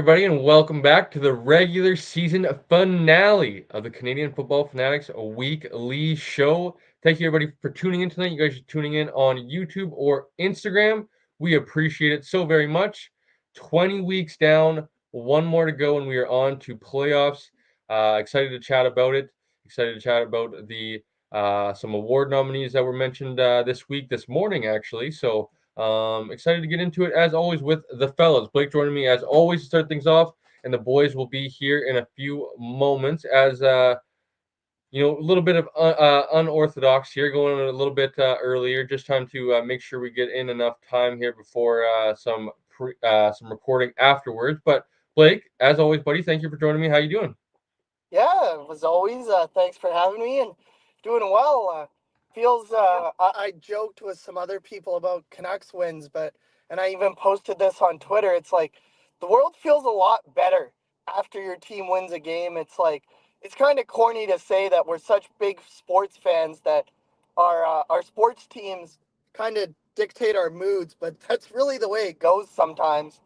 everybody, and welcome back to the regular season finale of the Canadian Football Fanatics Weekly Show. Thank you, everybody, for tuning in tonight. You guys are tuning in on YouTube or Instagram. We appreciate it so very much. 20 weeks down, one more to go, and we are on to playoffs. Excited to chat about it. Excited to chat about the some award nominees that were mentioned this morning, actually. So excited to get into it as always with the fellas. Blake joining me as always to start things off, and the boys will be here in a few moments as a little bit of unorthodox here, going a little bit earlier. Just time to make sure we get in enough time here before some recording afterwards. But Blake, as always, buddy, thank you for joining me. How you doing? Yeah, as always, thanks for having me and doing well. Feels I joked with some other people about Canucks wins, and I even posted this on Twitter. It's like the world feels a lot better after your team wins a game. It's kind of corny to say that we're such big sports fans that our sports teams kind of dictate our moods, but that's really the way it goes sometimes,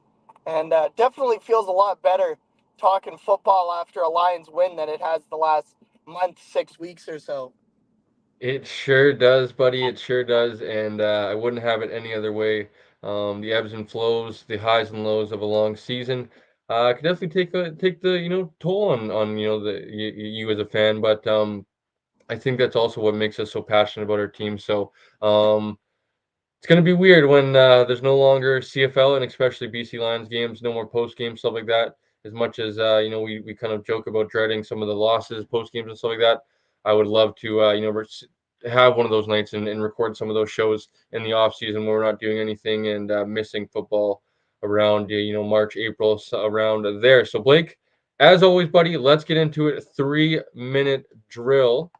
and definitely feels a lot better talking football after a Lions win than it has the last month, 6 weeks or so. It sure does, buddy. It sure does, and I wouldn't have it any other way. The ebbs and flows, the highs and lows of a long season, could definitely take the toll on you as a fan. But I think that's also what makes us so passionate about our team. So it's gonna be weird when there's no longer CFL and especially BC Lions games, no more post games, stuff like that. As much as we kind of joke about dreading some of the losses, post games, and stuff like that. I would love to have one of those nights and record some of those shows in the off season where we're not doing anything and missing football around March, April, so around there. So Blake, as always, buddy, let's get into it. 3-minute drill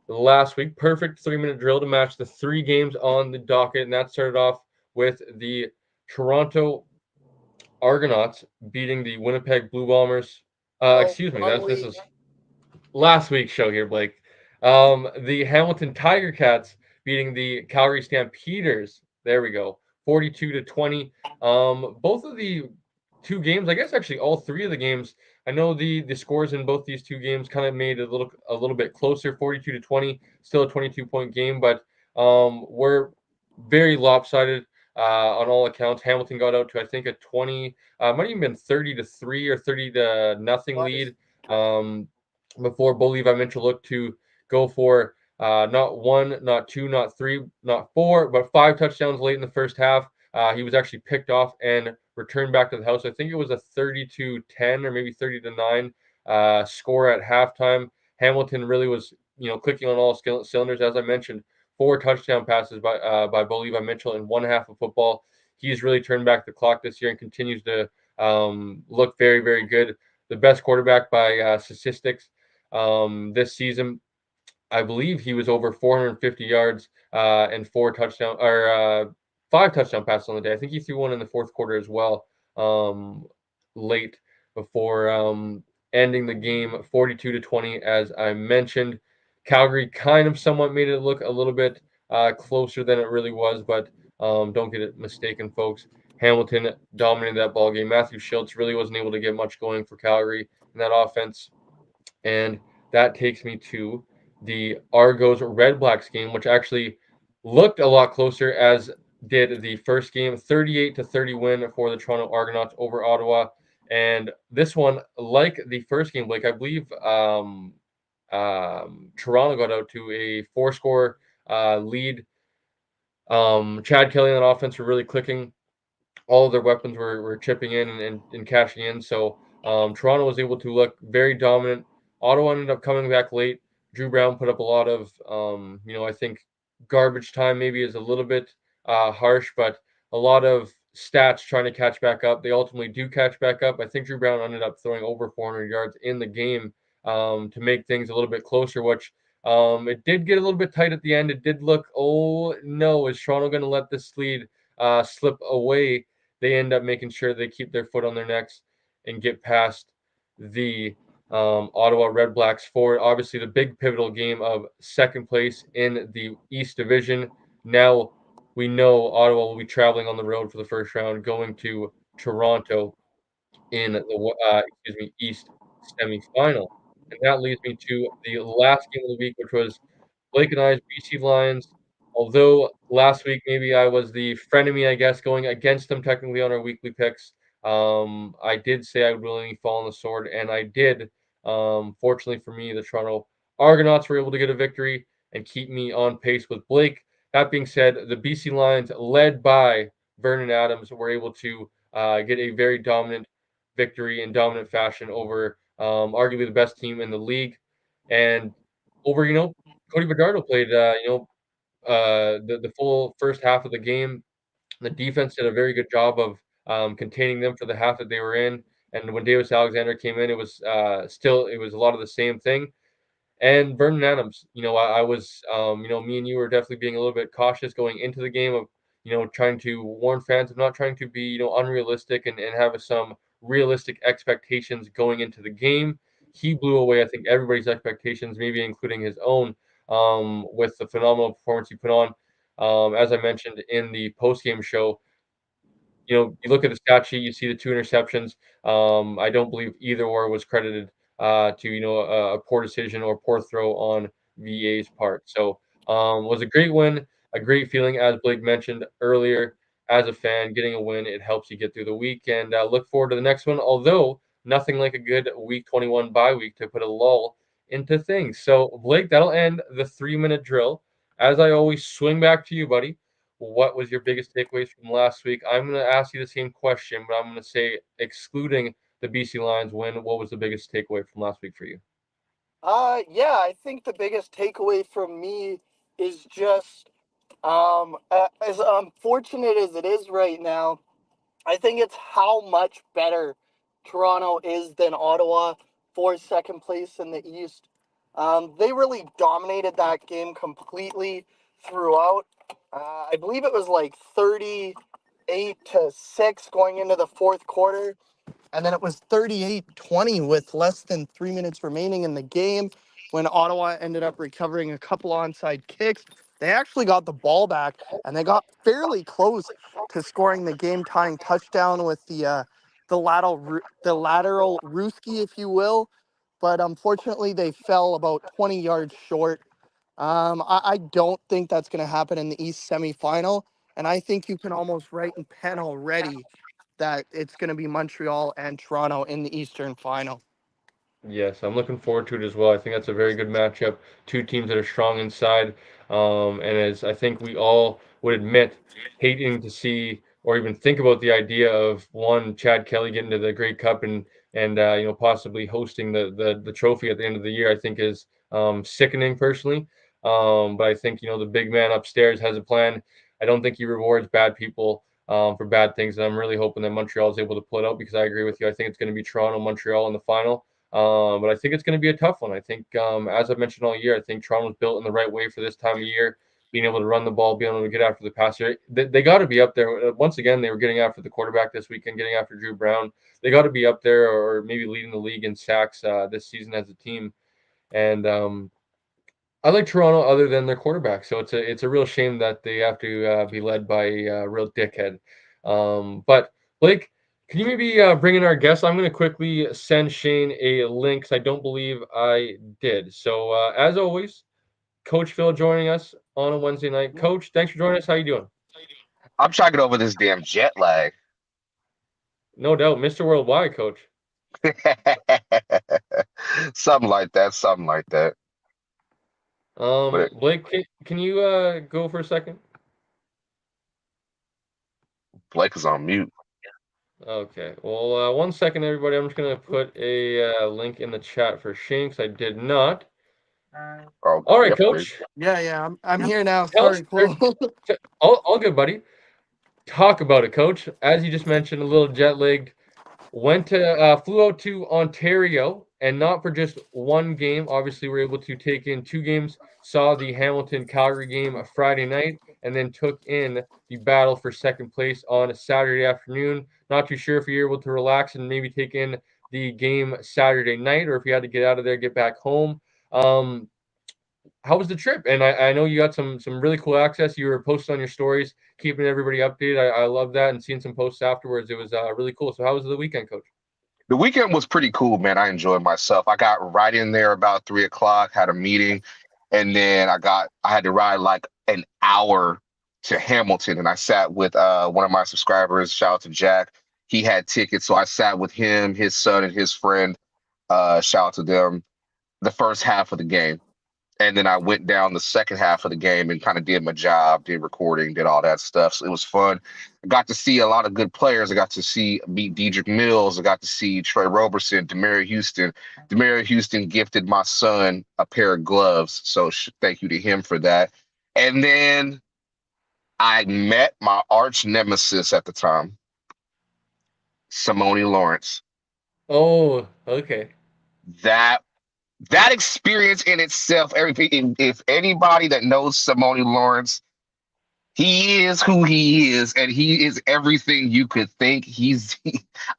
last week. Perfect 3-minute drill to match the three games on the docket. And that started off with the Toronto Argonauts beating the Winnipeg Blue Bombers. Oh, Excuse me, wrong this week. is last week's show here, Blake. The Hamilton Tiger Cats beating the Calgary Stampeders. There we go, 42-20. Both of the two games, I guess actually all three of the games. I know the scores in both these two games kind of made it a little bit closer, 42-20, still a 22-point game, but we're very lopsided on all accounts. Hamilton got out to I think a 20, might even been 30-3 or 30-0 Was. lead. Um, Before Bo Levi Mitchell looked to go for not one, not two, not three, not four, but five touchdowns late in the first half. He was actually picked off and returned back to the house. I think it was a 30-10 or maybe 30-9 score at halftime. Hamilton really was, clicking on all cylinders, as I mentioned. Four touchdown passes by Bo Levi Mitchell in one half of football. He's really turned back the clock this year and continues to look very, very good. The best quarterback by statistics this season. I believe he was over 450 yards and five touchdown passes on the day. I think he threw one in the fourth quarter as well, late before ending the game 42-20. As I mentioned, Calgary kind of somewhat made it look a little bit closer than it really was, but don't get it mistaken, folks. Hamilton dominated that ball game. Matthew Schultz really wasn't able to get much going for Calgary in that offense. And that takes me to the Argos Red Blacks game, which actually looked a lot closer, as did the first game. 38-30 win for the Toronto Argonauts over Ottawa. And this one, like the first game, Blake, I believe Toronto got out to a four-score lead. Chad Kelly on offense were really clicking. All of their weapons were chipping in and cashing in. So Toronto was able to look very dominant. Ottawa ended up coming back late. Drew Brown put up a lot of, I think garbage time maybe is a little bit harsh, but a lot of stats trying to catch back up. They ultimately do catch back up. I think Drew Brown ended up throwing over 400 yards in the game to make things a little bit closer, which it did get a little bit tight at the end. It did look, oh no, is Toronto going to let this lead slip away? They end up making sure they keep their foot on their necks and get past the Ottawa Red Blacks for obviously the big pivotal game of second place in the East Division. Now we know Ottawa will be traveling on the road for the first round, going to Toronto. in the East semifinal. And that leads me to the last game of the week, which was Blake and I's BC Lions. Although last week maybe I was the frenemy, I guess, going against them technically on our weekly picks. I did say I would willingly fall on the sword, and I did. Fortunately for me, the Toronto Argonauts were able to get a victory and keep me on pace with Blake. That being said, the BC Lions, led by Vernon Adams, were able to get a very dominant victory in dominant fashion over arguably the best team in the league. And over, Cody Bedardo played, the full first half of the game. The defense did a very good job of containing them for the half that they were in. And when Davis Alexander came in, it was it was a lot of the same thing. And Vernon Adams, I was, me and you were definitely being a little bit cautious going into the game of, trying to warn fans of not trying to be, unrealistic and have some realistic expectations going into the game. He blew away, I think, everybody's expectations, maybe including his own, with the phenomenal performance he put on. As I mentioned in the post-game show, you look at the stat sheet, you see the 2 interceptions. I don't believe either or was credited to, a poor decision or poor throw on VA's part. So, was a great win, a great feeling, as Blake mentioned earlier. As a fan, getting a win, it helps you get through the week, and look forward to the next one. Although nothing like a good Week 21 bye week to put a lull into things. So, Blake, that'll end the 3-minute drill. As I always, swing back to you, buddy. What was your biggest takeaways from last week? I'm going to ask you the same question, but I'm going to say, excluding the BC Lions win, what was the biggest takeaway from last week for you? Yeah, I think the biggest takeaway from me is just as unfortunate as it is right now, I think it's how much better Toronto is than Ottawa for second place in the East. They really dominated that game completely throughout. I believe it was like 38-6 going into the fourth quarter. And then it was 38-20 with less than 3 minutes remaining in the game when Ottawa ended up recovering a couple onside kicks. They actually got the ball back and they got fairly close to scoring the game tying touchdown with the lateral Ruski, if you will. But unfortunately, they fell about 20 yards short. I don't think that's going to happen in the East semifinal. And I think you can almost write in pen already that it's going to be Montreal and Toronto in the Eastern final. Yes, I'm looking forward to it as well. I think that's a very good matchup. Two teams that are strong inside. And as I think we all would admit, hating to see or even think about the idea of one Chad Kelly getting to the Grey Cup and possibly hosting the trophy at the end of the year, I think is sickening personally. But I think the big man upstairs has a plan. I don't think he rewards bad people for bad things, and I'm really hoping that Montreal is able to pull it out because I agree with you. I think it's going to be Toronto Montreal in the final. But I think it's going to be a tough one. I think, as I've mentioned all year, I think Toronto's built in the right way for this time of year, being able to run the ball, being able to get after the passer. They got to be up there. Once again, they were getting after the quarterback this weekend, getting after Drew Brown. They got to be up there or maybe leading the league in sacks this season as a team. And I like Toronto other than their quarterback, so it's a real shame that they have to be led by a real dickhead. But Blake, can you maybe bring in our guest? I'm going to quickly send Shane a link because I don't believe I did. So as always, Coach Phil joining us on a Wednesday night. Coach, thanks for joining us. How you doing? I'm trying to get over this damn jet lag. No doubt, Mr. Worldwide, Coach. Something like that. Something like that. But Blake, can you go for a second? Blake is on mute. Okay. Well, 1 second, everybody. I'm just gonna put a link in the chat for Shane because I did not. Oh, All right, yep. Coach. Yeah, I'm here now. Tell us, Sorry, Paul. all good, buddy. Talk about it, Coach. As you just mentioned, a little jet lagged. Flew out to Ontario, and not for just one game. Obviously, we're able to take in 2 games. Saw the Hamilton Calgary game Friday night, and then took in the battle for second place on a Saturday afternoon. Not too sure if you're able to relax and maybe take in the game Saturday night, or if you had to get out of there, get back home. Um, how was the trip? And I know you got some really cool access. You were posting on your stories, keeping everybody updated. I love that, and seeing some posts afterwards. It was really cool. So how was the weekend, Coach? The weekend was pretty cool, man. I enjoyed myself. I got right in there about 3 o'clock, had a meeting, and then I had to ride like an hour to Hamilton, and I sat with one of my subscribers. Shout out to Jack. He had tickets, so I sat with him, his son, and his friend. Shout out to them. The first half of the game. And then I went down the second half of the game and kind of did my job, did recording, did all that stuff. So it was fun. I got to see a lot of good players. I got to meet Dedrick Mills. I got to see Trey Roberson, Demerit Houston. Demerit Houston gifted my son a pair of gloves. So thank you to him for that. And then I met my arch nemesis at the time, Simone Lawrence. Oh, okay. That experience in itself, everything. If anybody that knows Simone Lawrence, he is who he is, and he is everything you could think.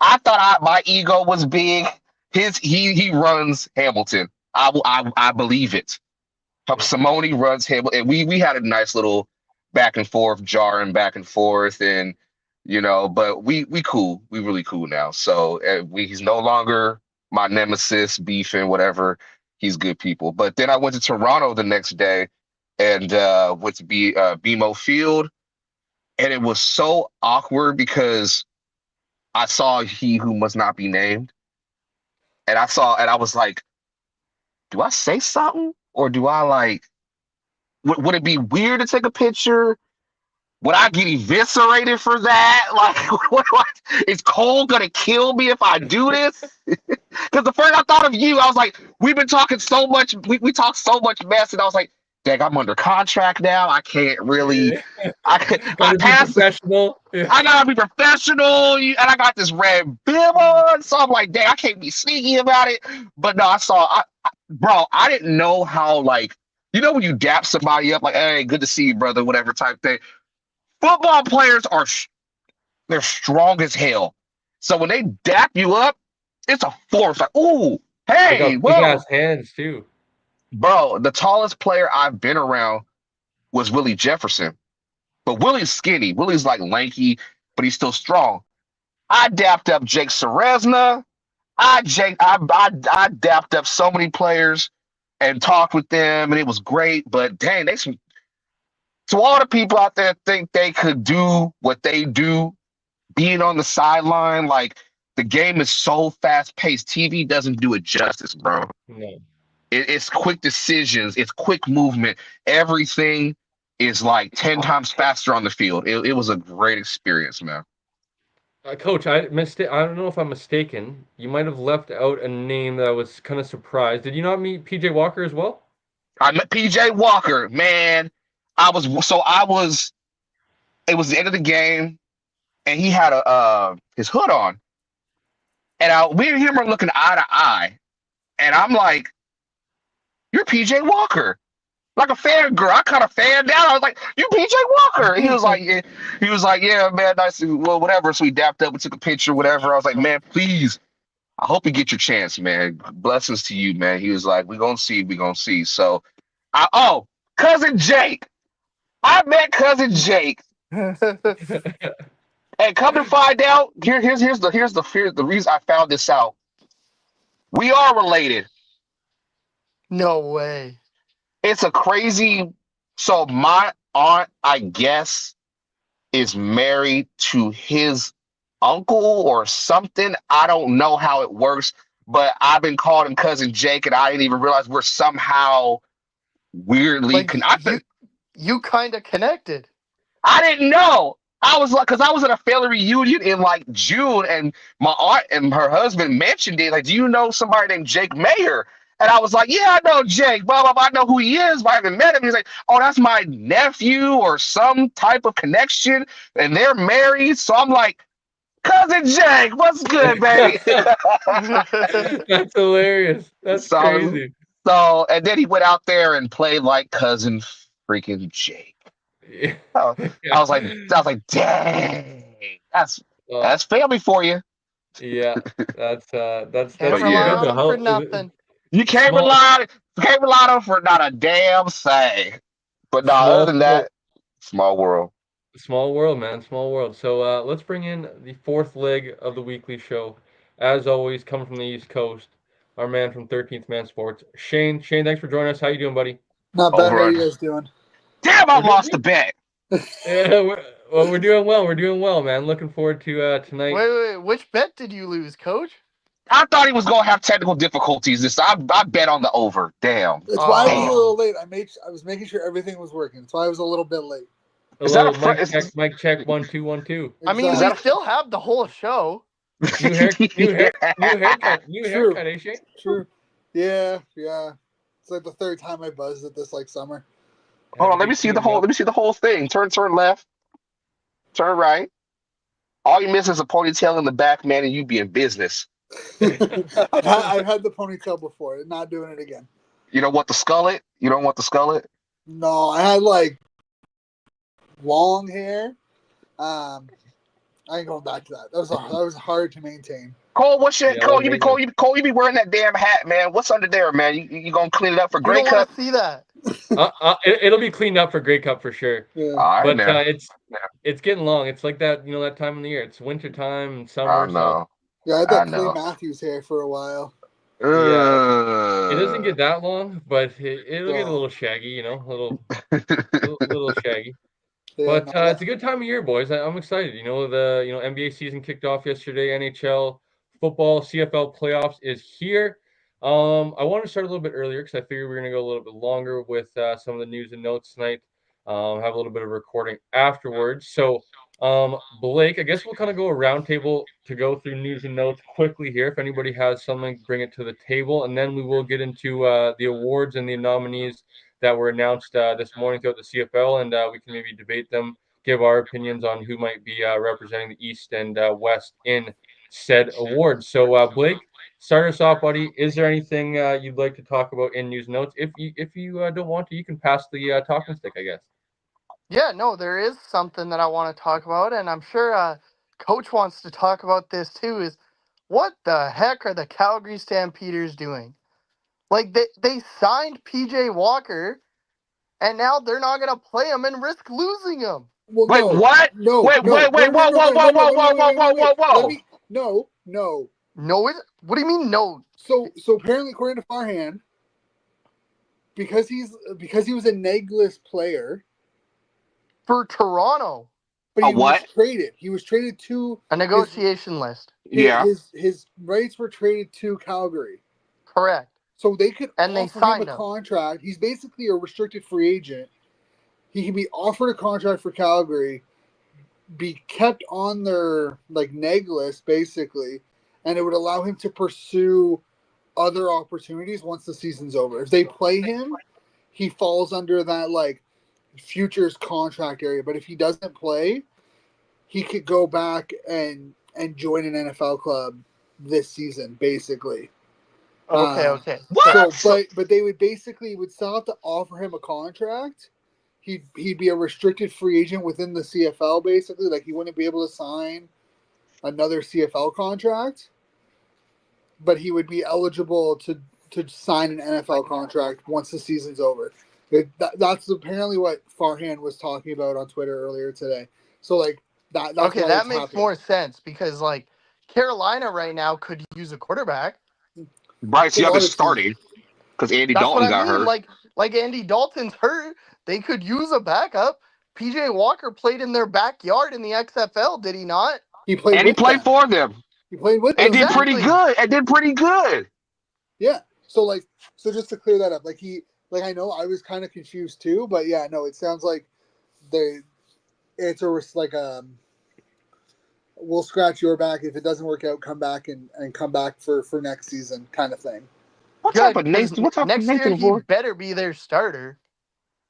I thought my ego was big. He runs Hamilton. I believe it. Yeah. Simone runs Hamilton, and we had a nice little back and forth, jarring back and forth, and but we cool. We really cool now. So he's no longer my nemesis, beefing, whatever. He's good people. But then I went to Toronto the next day and went to BMO Field, and it was so awkward because I saw He Who Must Not Be Named, and I was like, do I say something or do I like? Would it be weird to take a picture? Would I get eviscerated for that? Like, what is Cole gonna kill me if I do this? Because the first I thought of you, I was like, we've been talking so much, we talked so much mess, and I was like, dang, I'm under contract now. I can't really. Yeah. I Gotta be passed. professional. Yeah. I gotta be professional, and I got this red bib on, so I'm like, dang, I can't be sneaky about it. But no, bro, I didn't know how like, when you dap somebody up, like, hey, good to see you, brother, whatever type thing. Football players they're strong as hell. So when they dap you up, it's a force. Like, ooh, They hey, got big whoa. ass hands too. Bro, the tallest player I've been around was Willie Jefferson. But Willie's skinny. Willie's like lanky, but he's still strong. I dapped up Jake Ceresna. I dapped up so many players and talked with them, and it was great. But dang, to all the people out there think they could do what they do, being on the sideline, like the game is so fast paced. TV doesn't do it justice, bro. No. It's quick decisions, it's quick movement. Everything is like 10 times faster on the field. It was a great experience, man. Coach, I don't know if I'm mistaken. You might have left out a name that I was kind of surprised. Did you not meet PJ Walker as well? I met PJ Walker, man. I was it was the end of the game, and he had his hood on. And we and him are looking eye to eye. And I'm like, you're PJ Walker. Like a fan girl. I kind of fanned out. I was like, you PJ Walker. And he was like, yeah. He was like, yeah, man, nice to, well, whatever. So we dapped up, we took a picture, whatever. I was like, man, please. I hope you get your chance, man. Blessings to you, man. He was like, we're gonna see, we're gonna see. So cousin Jake. I met cousin Jake. And come to find out, here's the reason I found this out. We are related. No way. It's a crazy. So my aunt, I guess, is married to his uncle or something. I don't know how it works, but I've been calling him cousin Jake, and I didn't even realize we're somehow weirdly. Like you kind of connected. I didn't know. I was like, because I was at a family reunion in like June, and my aunt and her husband mentioned it. Like, do you know somebody named Jake Mayer? And I was like, yeah, I know Jake. Blah, blah, blah. I know who he is, but I haven't met him. He's like, oh, that's my nephew or some type of connection. And they're married. So I'm like, cousin Jake, what's good, baby? That's hilarious. That's crazy. So, and then he went out there and played like cousin freaking Jake. Yeah. I was like, dang, that's family for you. Yeah, that's Can't good rely on to him for help. nothing. You can't rely on them for not a damn thing. But no, other than that, small world. Small world, man. Small world. So let's bring in the fourth leg of the weekly show. as always, coming from the East Coast, our man from 13th Man Sports, Shane. Shane, thanks for joining us. How you doing, buddy? Not bad. How Over. you guys doing? Damn, I We're doing lost the good. bet. Yeah, we're doing well. We're doing well, man. Looking forward to tonight. Wait. Which bet did you lose, Coach? I thought he was gonna have technical difficulties. I bet on the over. Damn. That's why I was a Damn. little late. I was making sure everything was working. That's why I was a little bit late. A Is that a little front? mic check, 1 2 1 2. I mean, Is we that a- still have the whole show. New haircut, eh, Shane? True. Yeah. It's like the third time I buzzed it this summer. Hold on, let me see the whole. Let me see the whole thing. Turn left. Turn right. All you miss is a ponytail in the back, man, and you be in business. I've had the ponytail before. Not doing it again. You don't want the skullet. You don't want the skullet. No, I had long hair. I ain't going back to that. That was hard to maintain. Cole, what's your Yeah, Cole? You amazing. You be wearing that damn hat, man. What's under there, man? You gonna clean it up for You Grey don't want Cup? to see that. It'll be cleaned up for Grey Cup for sure. Yeah. All right, But now. it's getting long. It's like that, that time of the year. It's winter time and I summer, so know. Yeah, I had I that Clay know. Matthews hair for a while. yeah. It doesn't get that long, but it'll get a No. little shaggy, a little shaggy. Yeah, But it's a good time of year, boys. I'm excited. The NBA season kicked off yesterday. NHL football CFL playoffs is here. I want to start a little bit earlier because I figured we are going to go a little bit longer with some of the news and notes tonight. Have a little bit of recording afterwards. So, Blake, I guess we'll kind of go a round table to go through news and notes quickly here. If anybody has something, bring it to the table, and then we will get into the awards and the nominees that were announced this morning throughout the CFL, and we can maybe debate them, give our opinions on who might be representing the East and West in said awards. So, Blake, start us off, buddy. Is there anything you'd like to talk about in news notes? If you don't want to, you can pass the talking stick, I guess. Yeah, no, there is something that I want to talk about, and I'm sure Coach wants to talk about this too, is what the heck are the Calgary Stampeders doing? They signed PJ Walker, and now they're not going to play him and risk losing him. Well, Wait, what? Wait, whoa, whoa. No. What do you mean no? So apparently, according to Farhan, because he was a negless player for Toronto. But he was traded. He was traded to a negotiation list. His rights were traded to Calgary. Correct. So they could offer him a contract. He's basically a restricted free agent. He can be offered a contract for Calgary, be kept on their neg list basically, and it would allow him to pursue other opportunities once the season's over. If they play him, he falls under that futures contract area. But if he doesn't play, he could go back and join an NFL club this season, basically. Okay. What? So, but they would still have to offer him a contract. He'd be a restricted free agent within the CFL, basically. He wouldn't be able to sign another CFL contract, but he would be eligible to sign an NFL contract once the season's over. That's apparently what Farhan was talking about on Twitter earlier today. So that's that makes more sense because Carolina right now could use a quarterback. Bryce Young is starting because Andy Dalton got hurt. Like Andy Dalton's hurt, they could use a backup. PJ Walker played in their backyard in the XFL, did he not? He played for them. He played with them. And did pretty good. Yeah. So just to clear that up, I know I was kind of confused too, but yeah, no, it sounds like we'll scratch your back if it doesn't work out. Come back and come back for next season, kind of thing. Next year he better be their starter.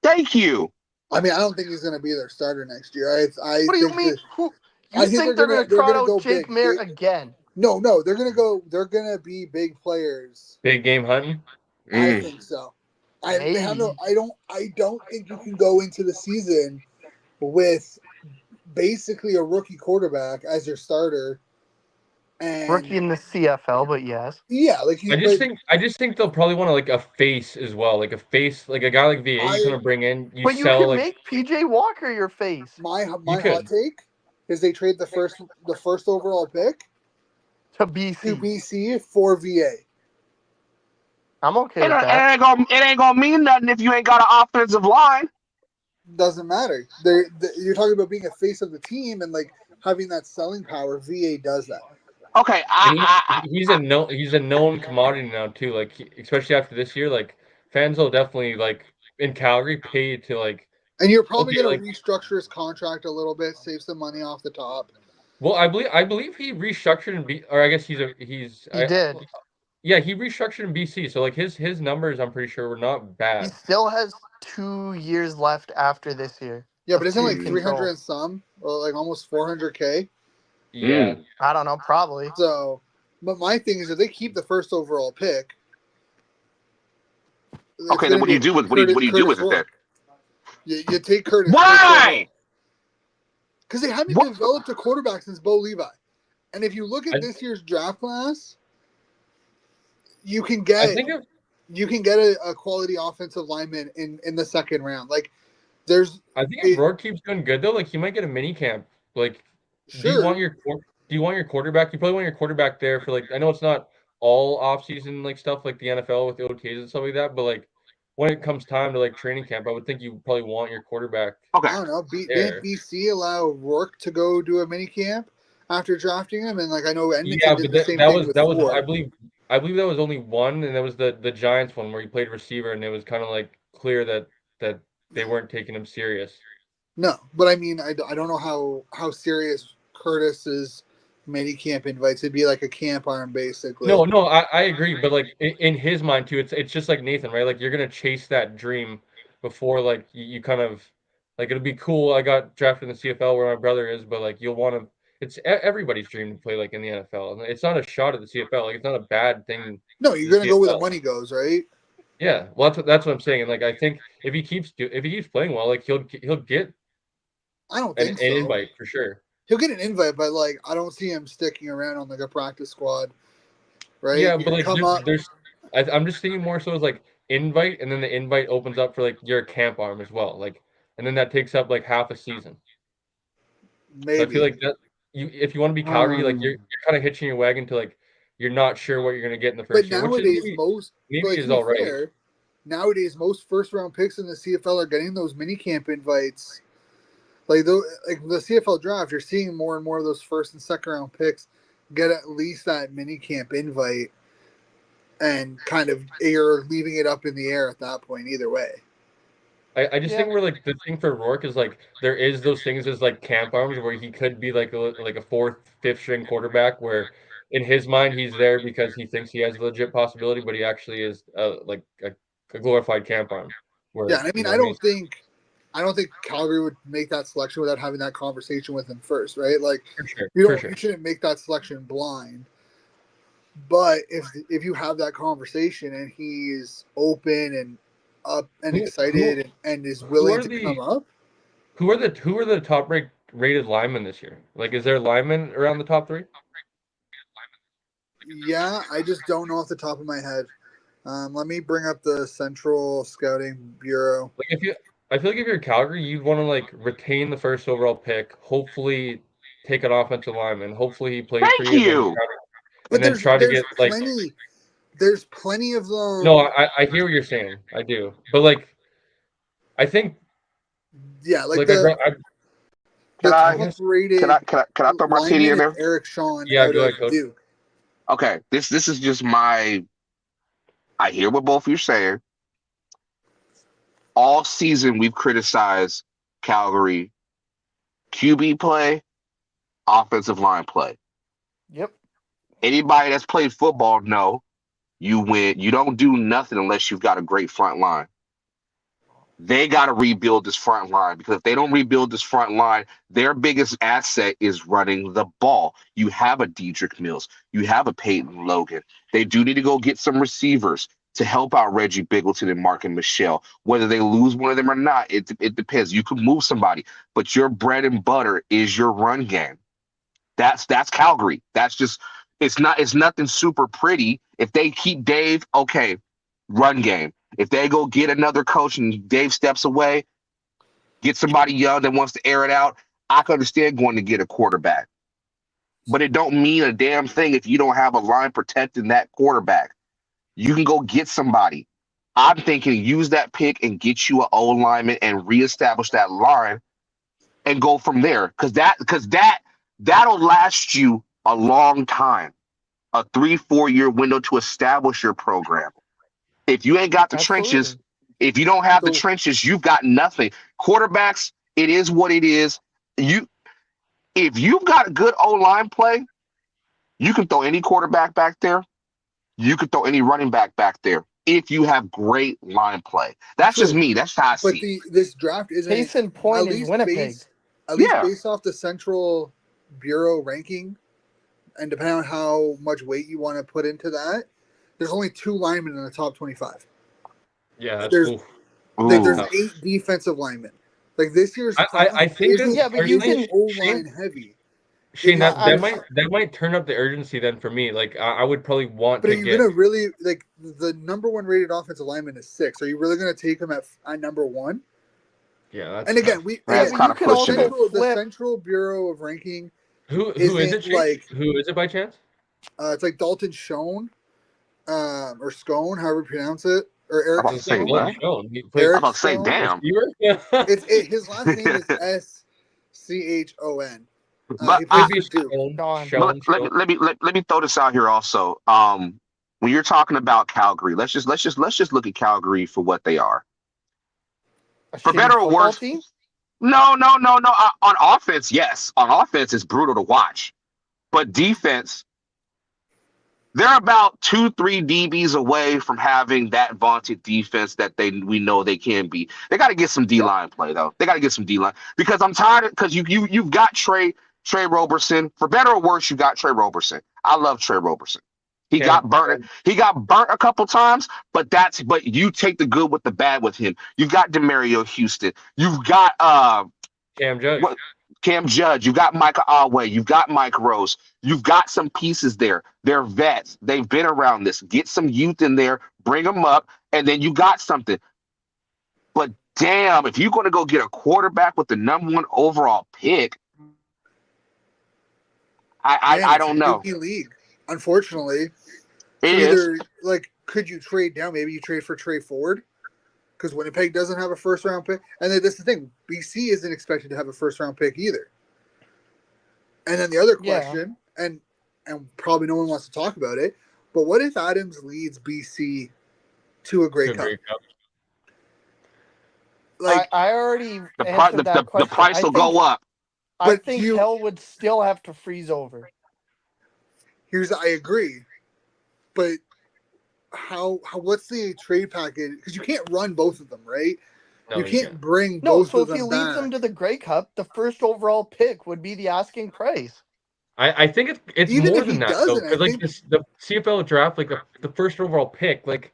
Thank you. I mean, I don't think he's going to be their starter next year. What do you mean? You think they're going to trot out Jake Maier again? No, they're going to go. They're going to be big players. Big game hunting. I think so. I don't think you can go into the season with basically a rookie quarterback as your starter. And rookie in the CFL, but yes. Yeah, I just think they'll probably want a face as well, a face, a guy like VA you're gonna bring in. You can make PJ Walker your face. My hot take is they trade the first overall pick to BC. to BC for VA. I'm okay It, with it that. ain't gonna mean nothing if you ain't got an offensive line. Doesn't matter. You're talking about being a face of the team and like having that selling power. VA does that. Okay, And he's a known commodity now too. Like especially after this year, like fans will definitely like in Calgary pay to like. And you're probably Okay, going like to restructure his contract a little bit, save some money off the top. well, I believe he restructured or I guess He did. yeah, he restructured in BC. So like his numbers, I'm pretty sure were not He bad. still has 2 years left after this year. Yeah, but of isn't like team 300 control. and some, or like almost 400K? Yeah, I don't know, probably. So, but my thing is, if they keep the first overall pick, it's Okay, then going to what do be you do with Curtis it then? Rourke. You take Curtis Why? because they haven't What? developed a quarterback since Bo Levi. And if you look at I- this year's draft class, you can I get think if a quality offensive lineman in the second round. Like there's Rourke keeps doing good though, like he might get a mini camp. Like, do you sure. want your quarterback? You probably want your quarterback there for like I know it's not all off season like stuff like the NFL with the OTAs and stuff like that, but like when it comes time to like training camp, I would think you probably want your quarterback Okay. I don't know. Didn't there. BC allow Rourke to go do a mini camp after drafting him? And like I know Edmonton Yeah, did but the that, same that thing was with that was Ford. I believe that was only one, and that was the Giants one where he played receiver, and it was kind of like clear that they weren't taking him serious. No, but I mean I don't know how serious Curtis's mini camp invites. It'd be like a camp arm basically. No, I agree, but like in his mind too, it's just like Nathan, right? Like you're gonna chase that dream before like you kind of like it'll be cool. I got drafted in the CFL where my brother is, but like you'll want to. It's everybody's dream to play like in the NFL, and it's not a shot at the CFL. Like it's not a bad thing. No, you're The gonna go where the CFL. money goes, right? Yeah, well, that's what I'm saying. And like I think if he keeps playing well, like he'll get I don't an think so. invite for sure. He'll get an invite, but like I don't see him sticking around on like a practice squad, right? Yeah, You but can like come up. I'm just thinking more so as like invite, and then the invite opens up for like your camp arm as well, like, and then that takes up like half a season. So I feel Maybe. like that if you want to be Calgary, like you're kind of hitching your wagon to like you're not sure what you're gonna get in the But first year, which is nowadays, maybe like is to be all right. fair, nowadays most first round picks in the CFL are getting those mini camp invites. Like the CFL draft, you're seeing more and more of those first and second round picks get at least that mini camp invite, and kind of you're leaving it up in the air at that point. Either way, I just think we're like the thing for Rourke is like there is those things as like camp arms where he could be like a fourth, fifth string quarterback where in his mind he's there because he thinks he has a legit possibility, but he actually is like a glorified camp arm. Where yeah. And I you mean, know what I mean? I don't think Calgary would make that selection without having that conversation with him first, right? Like For sure, you for sure. shouldn't make that selection blind. But if you have that conversation and he's open and up and excited and is willing to come up, Who are the top rated linemen this year? Like, is there linemen around the top three? yeah, I just don't know off the top of my head. Let me bring up the Central Scouting Bureau. Like, I feel like if you're Calgary, you'd want to like retain the first overall pick. Hopefully, take an offensive lineman. Hopefully, he plays for Thank you, you. But then try to get like. there's plenty of them. No, I hear what you're saying. I do, but like, I think Yeah, like like the Can I top rated can I throw my TD lineman in is there? Eric Shawn yeah. out Go of ahead, coach. Duke. Okay, this is just my. I hear what both of you are saying. All season we've criticized Calgary QB play, offensive line play. Yep. Anybody that's played football know you win. You don't do nothing unless you've got a great front line. They got to rebuild this front line because if they don't rebuild this front line, their biggest asset is running the ball. You have a Dedrick Mills. You have a Peyton Logan. They do need to go get some receivers to help out Reggie Bigleton and Mark and Michelle. Whether they lose one of them or not, it depends. You can move somebody, but your bread and butter is your run game. That's Calgary. That's just it's nothing super pretty. If they keep Dave, okay, run game. If they go get another coach and Dave steps away, get somebody young that wants to air it out, I can understand going to get a quarterback. but it don't mean a damn thing if you don't have a line protecting that quarterback. You can go get somebody. I'm thinking use that pick and get you an O lineman and reestablish that line and go from there. That'll last you a long time, a 3-4 year window to establish your program. If you ain't got the trenches, Absolutely. if you don't have the So- trenches, you've got nothing. Quarterbacks, it is what it is. If you've got good O line play, you can throw any quarterback back there. You could throw any running back there if you have great line play. That's just True. me. That's how I But see it. this draft isn't Case in point is Winnipeg. at least Yeah. based off the Central Bureau ranking, and depending on how much weight you want to put into that, there's only 2 linemen in the top 25. Yeah, that's There's- cool. Like there's Ooh. 8 defensive linemen. Like this year's I class think isn't, Yeah, but you isn't can- O-line heavy. Shane, that, I- that might turn up the urgency then for me. Like I would probably want But are to you get. gonna really like the number 1 rated offensive lineman is 6? Are you really gonna take him at number 1? Yeah, that's And again, tough. we That's but kinda you can also pushing it. the flip. Central Bureau of Ranking. Who is isn't it? Shane? like- Who is it by chance? It's like Dalton Schoen, or Scone, however you pronounce it, or Eric I'm about to say, Stone. what? Stone. He I'm plays Eric about to say, Stone? damn. receiver. His last name is Schon. But He plays Maybe for Duke. Stone. Sean. Stone. let me throw this out here also. When you're talking about Calgary, let's just look at Calgary for what they are. A For shitty better or football worse, team? no. On offense, yes. On offense, it's brutal to watch. But defense, they're about 2-3 DBs away from having that vaunted defense that we know they can be. They got to get some D line play though. They got to get some D line because I'm tired because you've got Trey Roberson. For better or worse, you got Trey Roberson. I love Trey Roberson. He got burnt. He got burnt a couple times, but you take the good with the bad with him. You've got Demario Houston. You've got Cam Judge. Cam Judge, you got Micah Alway, you've got Mike Rose, you've got some pieces there. They're vets. They've been around this. Get some youth in there, bring them up, and then you got something. But damn, if you're going to go get a quarterback with the number 1 overall pick, I don't know. It's a league, unfortunately. It So is. either like, could you trade down? Maybe you trade for Trey Ford, because Winnipeg doesn't have a first-round pick, and then that's the thing. BC isn't expected to have a first-round pick either. And then the other question, and probably no one wants to talk about it, but what if Adams leads BC to a Grey Cup? Like, I already The answered that the question. price will go up. I But think you- hell would still have to freeze over. I agree, but how what's the trade package? Because you can't run both of them, right? No, you can't can't. bring No, both so of if he them leads back. them to the Grey Cup, the first overall pick would be the asking price. I think it's Even more if he than that though, doesn't, I because like think- the CFL draft, like the first overall pick, like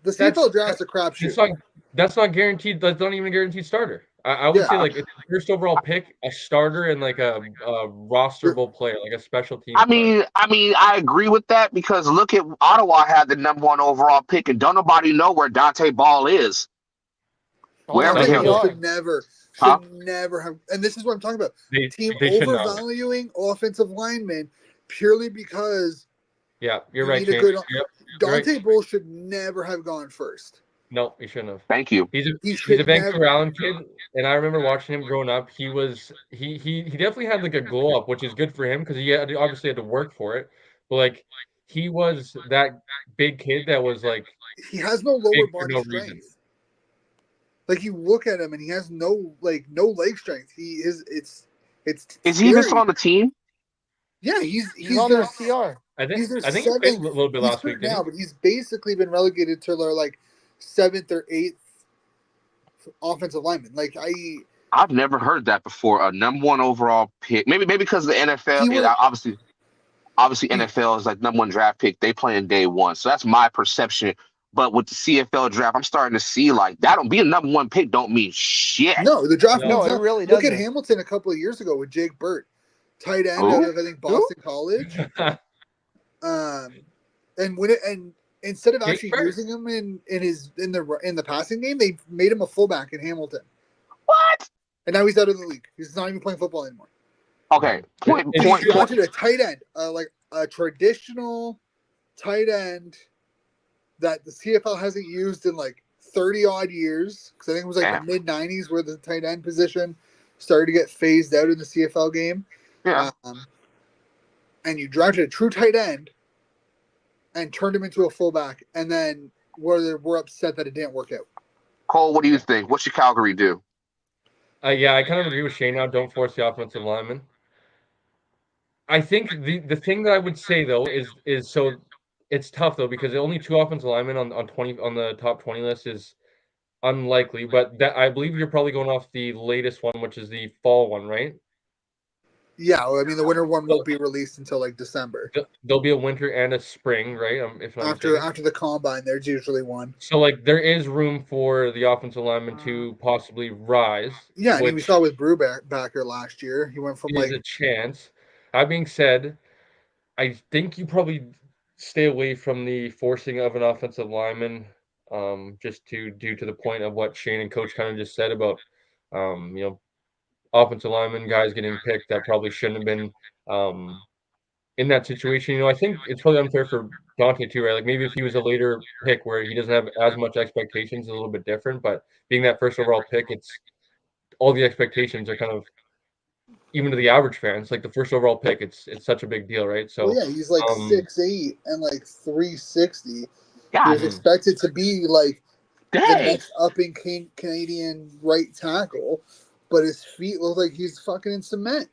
The that's- CFL draft's a crapshoot. that's not guaranteed. That's not even a guaranteed starter. I would Yeah. say like it's the first overall pick, a starter, and like a rosterable player, like a special team. I mean, I agree with that because look at Ottawa had the number 1 overall pick, and don't nobody know where Dante Ball is. Wherever Dante him. Ball should never have. And this is what I'm talking about. They Team should not. overvaluing offensive linemen purely because Yeah, you're you right. need a Shane. good. Yep, you're Dante right. Ball should never have gone first. No, he shouldn't have. Thank you. He's He a should Vancouver never- Allen kid, and I remember watching him growing up. He definitely had like a glow up, which is good for him because he obviously had to work for it. But like he was that big kid that was like He has no lower big for body no strength. reason. Like you look at him and he has no leg strength. He is. It's. Is he even scary. still on the team? Yeah, he's on their their CR. I think He's their he played a seventh. little bit He's last week. hurt Didn't now, he? but he's basically been relegated to their like 7th or 8th offensive lineman. Like I've never heard that before. A number 1 overall pick. Maybe because of the NFL. He was- Obviously, NFL is like number 1 draft pick. They play in day 1, so that's my perception. But with the CFL draft, I'm starting to see like that don't be a number 1 pick. Don't mean shit. No, the draft. No, means it nothing. really Look at doesn't. Hamilton a couple of years ago with Jake Burt, tight end Who? out of I think Boston College. And instead of Jake actually Burt? using him in the passing game, they made him a fullback in Hamilton, What? and now he's out of the league. He's not even playing football anymore. Okay, point, It's And he point, true. point. drafted a tight end, like a traditional tight end that the CFL hasn't used in like 30 odd years. Because I think it was like the Yeah, mid 90s where the tight end position started to get phased out in the CFL game. yeah. And you drafted a true tight end and turned him into a fullback, and then we're upset that it didn't work out. Cole, what do you think? What should Calgary do? Yeah, I kind of agree with Shane now. Don't force the offensive lineman. I think the thing that I would say though is so it's tough though because only 2 offensive linemen on 20 on the top 20 list is unlikely, but that I believe you're probably going off the latest one, which is the fall one, right? Yeah, well, I mean the winter one won't be released until like December. There'll be a winter and a spring, right? If I'm not After mistaken. the combine, there's usually one. So like there is room for the offensive lineman to possibly rise, Yeah, I mean we which saw with Brubaker last year. He went from is like a chance. That being said, I think you probably stay away from the forcing of an offensive lineman, just due to the point of what Shane and Coach kind of just said about, you know, offensive lineman guys getting picked that probably shouldn't have been, in that situation. You know, I think it's probably unfair for Dante too, right? Like maybe if he was a later pick where he doesn't have as much expectations, a little bit different. But being that first overall pick, it's all the expectations are kind of even to the average fans, like the first overall pick, it's such a big deal, right? well, So, yeah, he's like um, 6'8" and like 360. He was God mhm. expected to be like the dang. next up and Canadian right tackle, but his feet look like he's fucking in cement.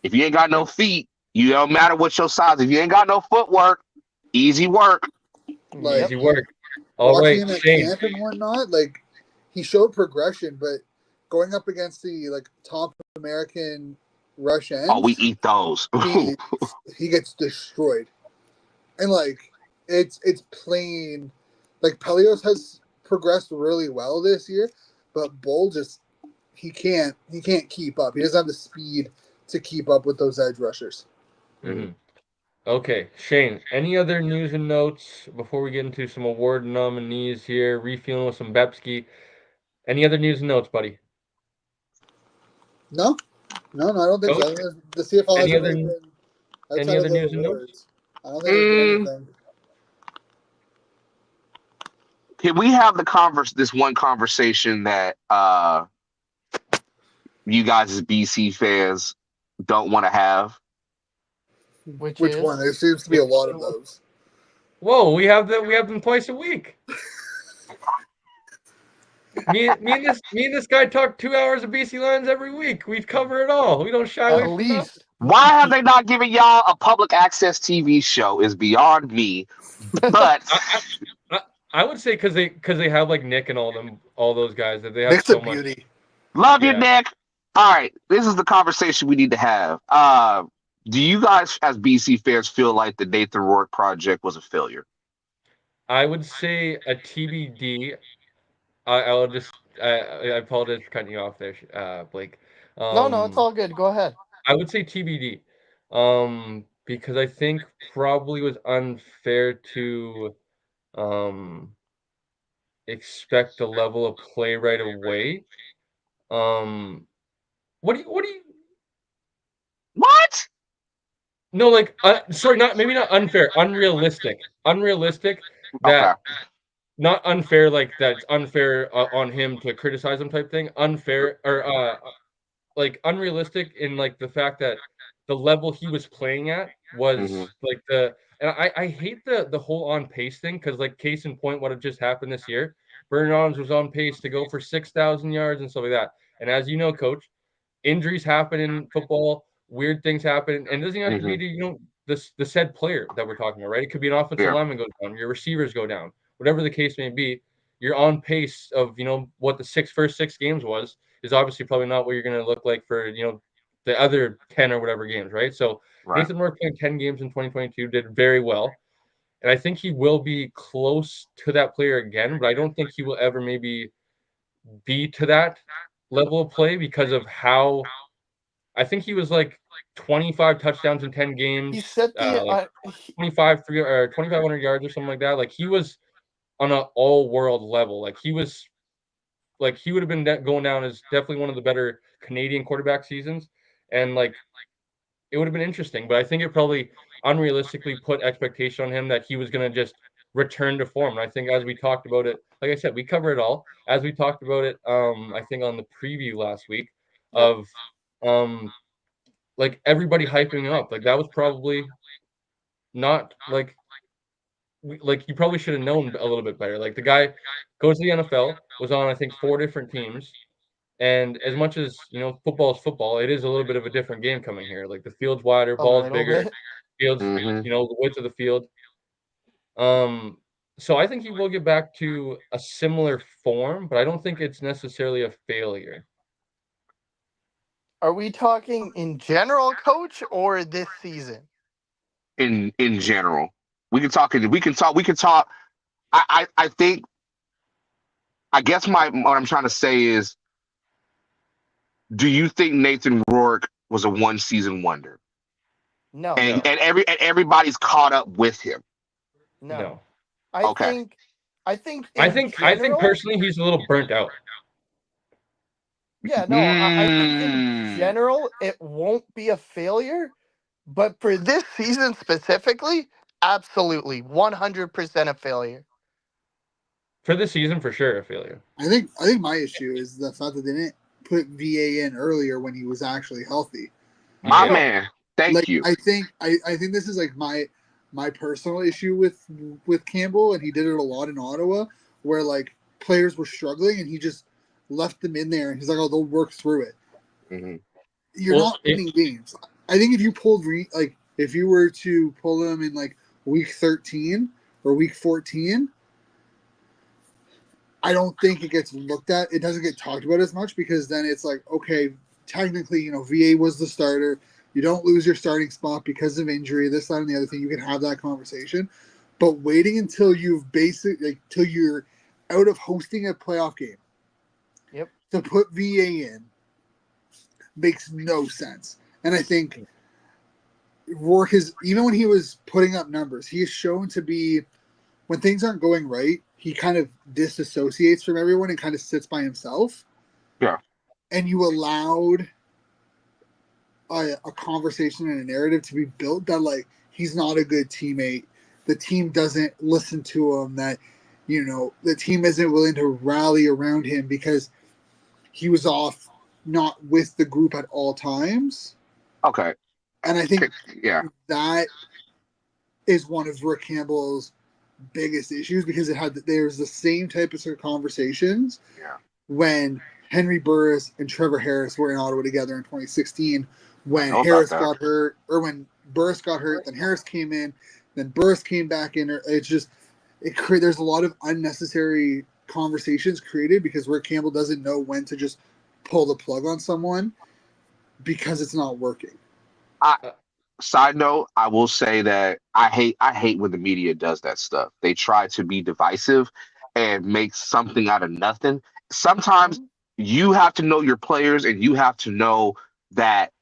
If you ain't got no feet, you don't matter what your size. If you ain't got no footwork, easy work. Like Easy work. All watching right, him at Shane. camp and whatnot, like he showed progression, but going up against the like top American rush Oh, we ends, eat those. he he gets destroyed. And like it's plain like Pelios has progressed really well this year, but Bull just he can't keep up. He doesn't have the speed to keep up with those edge rushers. Mhm. Okay, Shane. Any other news and notes before we get into some award nominees here? Refueling with some Bepski. Any other news and notes, buddy? No, I don't think Coach? so. The CFL Any hasn't other really been any outside of other the news and notes? awards. I don't think there's been Mm, anything. can we have this one conversation that you guys as BC fans don't want to have? Which Which one? is There seems to be a lot of those. Whoa, we have them twice a week. Me and this guy talk 2 hours of BC Lions every week. We cover it all. We don't shy at away from nothing. least. Why have they not given y'all a public access TV show is beyond me. But I, I, I would say because they have like Nick and all those guys that they have Nick's a so much. beauty. love you, Yeah, Nick. All right, this is the conversation we need to have. Do you guys, as BC fans, feel like the Nathan Rourke project was a failure? I would say a TBD. I'll just I apologize for cutting you off there, Blake. No, it's Um, all good. Go ahead. I would say TBD. Because I think probably was unfair to um expect the level of play right away. Um, what do you What? no like sorry, not maybe not unfair, unrealistic Okay. that not unfair like that's unfair on him to criticize him type thing. Unfair or like unrealistic in like the fact that the level he was playing at Hmm. was like the and I hate the whole on pace thing because like case in point what had just happened this year, Bernard Adams was on pace to go for 6,000 yards and stuff like that. And as you know, coach, injuries happen in football, weird things happen, and it doesn't even have to Hmm. be to, the said player that we're talking about, right? It could be an offensive Yeah. lineman goes down, your receivers go down, whatever the case may be. You're on pace of what the first 6 games was is obviously probably not what you're going to look like for the other 10 or whatever games, right? So Right. Nathan Rourke playing 10 games in 2022 did very well, and I think he will be close to that player again, but I don't think he will ever maybe be to that level of play because of how I think he was like 25 touchdowns in 10 He games, set the like 25 3 or 2,500 yards or something like that. Like he was on an all-world level. He would have been going down as definitely one of the better Canadian quarterback seasons. And like it would have been interesting. But I think it probably unrealistically put expectation on him that he was going to just return to form. And I think as we talked about it, like I said, we cover it all. As we talked about it, I think on the preview last week Yep. of like everybody hyping him up. Like that was probably not like you probably should have known a little bit better. Like the guy goes to the NFL, was on I think 4 different teams, and as much as, football is football, it is a little bit of a different game coming here. Like the field's wider, A ball's little bigger, bit. fields, Hmm. the width of the field. So I think he will get back to a similar form, but I don't think it's necessarily a failure. Are we talking in general, coach, or this season? In general, we can talk. We can talk. I think. I guess what I'm trying to say is, do you think Nathan Rourke was a one season wonder, No, and No, everybody's caught up with him? no. no. I Okay. think, I think I in think I think general, personally he's a little burnt out. yeah, no. I think in Hmm. general it won't be a failure, but for this season specifically, absolutely 100% a failure. For this season, for sure, a failure. I think my issue is the fact that they didn't put VA in earlier when he was actually healthy. My Yeah. No, man. Thank Like you. I think this is like my personal issue with Campbell, and he did it a lot in Ottawa, where like players were struggling and he just left them in there and he's like, oh, they'll work through it. Hmm. You're Well, not winning games. I think if you pulled like if you were to pull them in like week 13 or week 14, I don't think it gets looked at. It doesn't get talked about as much because then it's like, okay, technically, VA was the starter. You don't lose your starting spot because of injury, this, that, and the other thing. You can have that conversation. But waiting until you've till you're out of hosting a playoff game yep, to put VA in makes no sense. And I think Rourke is, even when he was putting up numbers, he is shown to be, when things aren't going right, he kind of disassociates from everyone and kind of sits by himself. Yeah. And you allowed a conversation and a narrative to be built that like he's not a good teammate. The team doesn't listen to him. That the team isn't willing to rally around him because he was off, not with the group at all times. Okay. And I think Yeah. that is one of Rick Campbell's biggest issues because there's the same type of conversations Yeah. when Henry Burris and Trevor Harris were in Ottawa together in 2016. I When know about Harris that. got hurt, or when Burris got hurt, then Harris came in, then Burris came back in. It's just there's a lot of unnecessary conversations created because Rick Campbell doesn't know when to just pull the plug on someone because it's not working. I Uh, Side note, I will say that I hate when the media does that stuff. They try to be divisive and make something out of nothing. Sometimes mhm, you have to know your players and you have to know that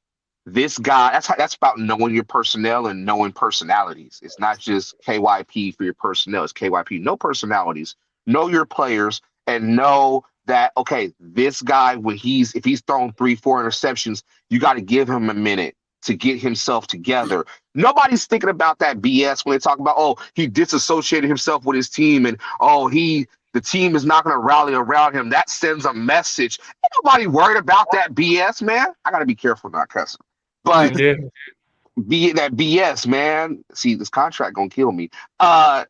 this guy, that's about knowing your personnel and knowing personalities. It's not just KYP for your personnel, it's KYP. Know personalities, know your players, and know that okay, this guy, if he's thrown 3, 4 interceptions, you got to give him a minute to get himself together. Nobody's thinking about that BS when they talk about, oh, he disassociated himself with his team, and oh, the team is not going to rally around him. That sends a message. Ain't nobody worried about that BS, man. I got to be careful not cussing. But yeah. be that BS, man. See, this contract gonna kill me. Uh,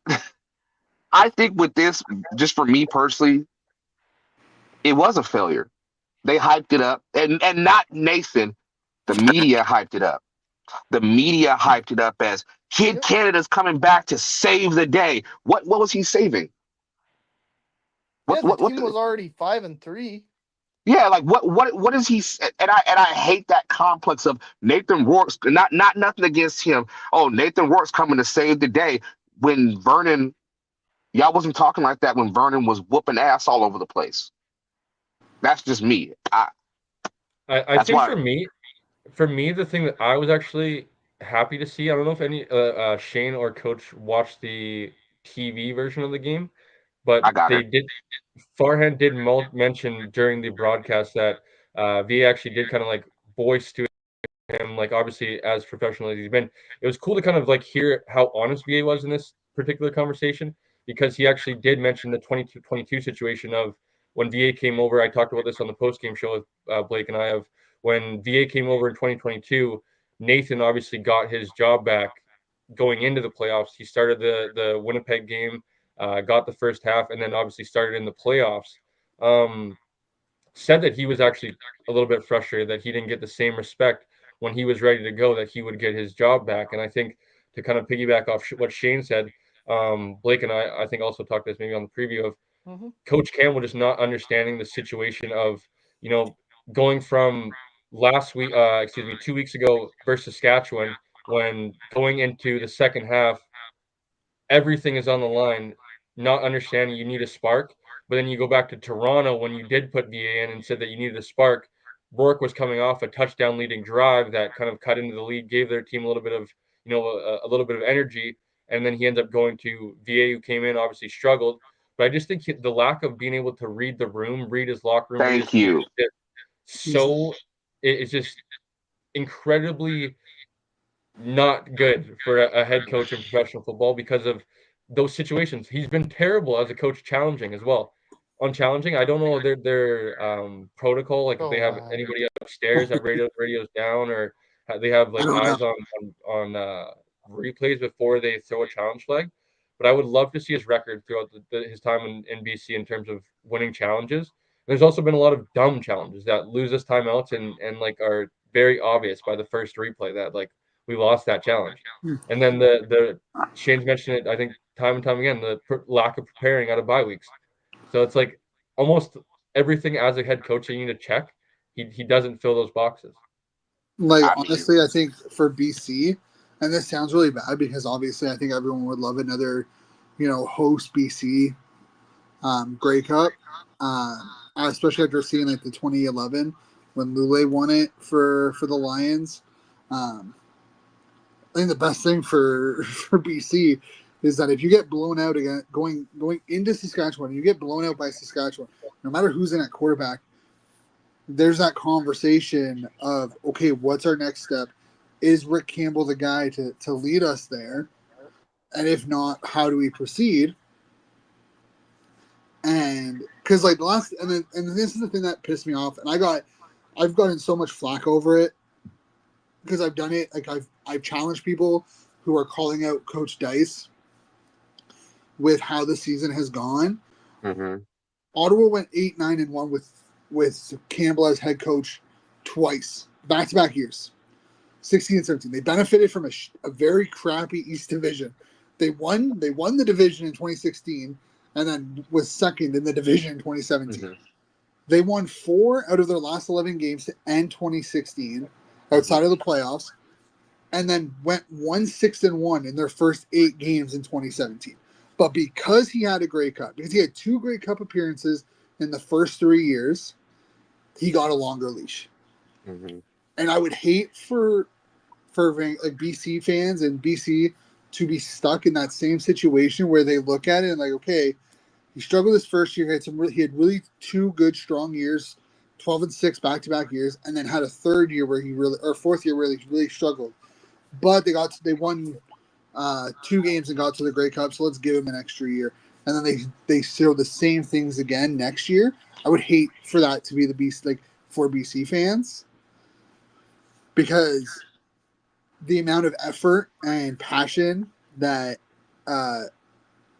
I think with this, just for me personally, it was a failure. They hyped it up, and not Nathan. The media hyped it up. The media hyped it up as Kid yep. Canada's coming back to save the day. What was he saving? Yeah, What the what what? team was already 5-3. Yeah, like what is he? And I hate that complex of Nathan Rourke's, not nothing against him. Oh, Nathan Rourke's coming to save the day when Vernon, y'all wasn't talking like that when Vernon was whooping ass all over the place. That's just me. I That's think why for me, the thing that I was actually happy to see, I don't know if any Shane or Coach watched the TV version of the game, I but got they her. did. Farhan did mention during the broadcast that VA actually did kind of like voice to him, like obviously as professional as he's been, it was cool to kind of like hear how honest VA was in this particular conversation, because he actually did mention the 22 situation of when VA came over. I talked about this on the post game show with Blake and I, of when VA came over in 2022. Nathan obviously got his job back going into the playoffs. He started the Winnipeg game, got the first half, and then obviously started in the playoffs. Said that he was actually a little bit frustrated that he didn't get the same respect when he was ready to go, that he would get his job back. And I think, to kind of piggyback off what Shane said, Blake and I think also talked this maybe on the preview of Coach Campbell just not understanding the situation of, going from last week, 2 weeks ago versus Saskatchewan, when going into the second half, everything is on the line, not understanding you need a spark. But then you go back to Toronto when you did put VA in and said that you needed a spark. Rourke was coming off a touchdown leading drive that kind of cut into the lead, gave their team a little bit of, a little bit of energy. And then he ends up going to VA, who came in, obviously struggled. But I just think the lack of being able to read the room, read his locker room, Thank you. It's just incredibly not good for a head coach in professional football because of those situations. He's been terrible as a coach, challenging as well. On challenging, I don't know their protocol, like if they have anybody upstairs that radios down, or they have like eyes on replays before they throw a challenge flag. But I would love to see his record throughout his time in BC in terms of winning challenges. There's also been a lot of dumb challenges that lose us timeouts and like are very obvious by the first replay that like we lost that challenge. And then the Shane's mentioned it, I think, time and time again, the lack of preparing out of bye weeks. So it's like almost everything as a head coach that you need to check, he doesn't fill those boxes. Like, honestly, I think for BC, and this sounds really bad because obviously I think everyone would love another, host BC Grey Cup, especially after seeing like the 2011 when Lule won it for the Lions. I think the best thing for BC is that if you get blown out again going into Saskatchewan, you get blown out by Saskatchewan, no matter who's in at quarterback, there's that conversation of, okay, what's our next step? Is Rick Campbell the guy to lead us there? And if not, how do we proceed? And because like and this is the thing that pissed me off, and I've gotten so much flack over it because I've done it. Like I've challenged people who are calling out Coach Dice with how the season has gone. Mm-hmm. Ottawa went 8-9-1 with Campbell as head coach twice, back-to-back years, 16 and 17. They benefited from a very crappy East Division. They won the division in 2016 and then was second in the division in 2017. Mm-hmm. They won 4 out of their last 11 games to end 2016 outside of the playoffs, and then went 1-6-1 in their first 8 games in 2017. But because he had a Grey Cup, because he had 2 Grey Cup appearances in the first 3 years, he got a longer leash. Mm-hmm. And I would hate for like BC fans and BC to be stuck in that same situation where they look at it and like, okay, he struggled his first year. He had really 2 good, strong years, 12-6 back-to-back years, and then had a third year where fourth year where he really struggled. But they won 2 games and got to the Grey Cup, so let's give him an extra year. And then they show the same things again next year. I would hate for that to be the BC, like for BC fans, because the amount of effort and passion that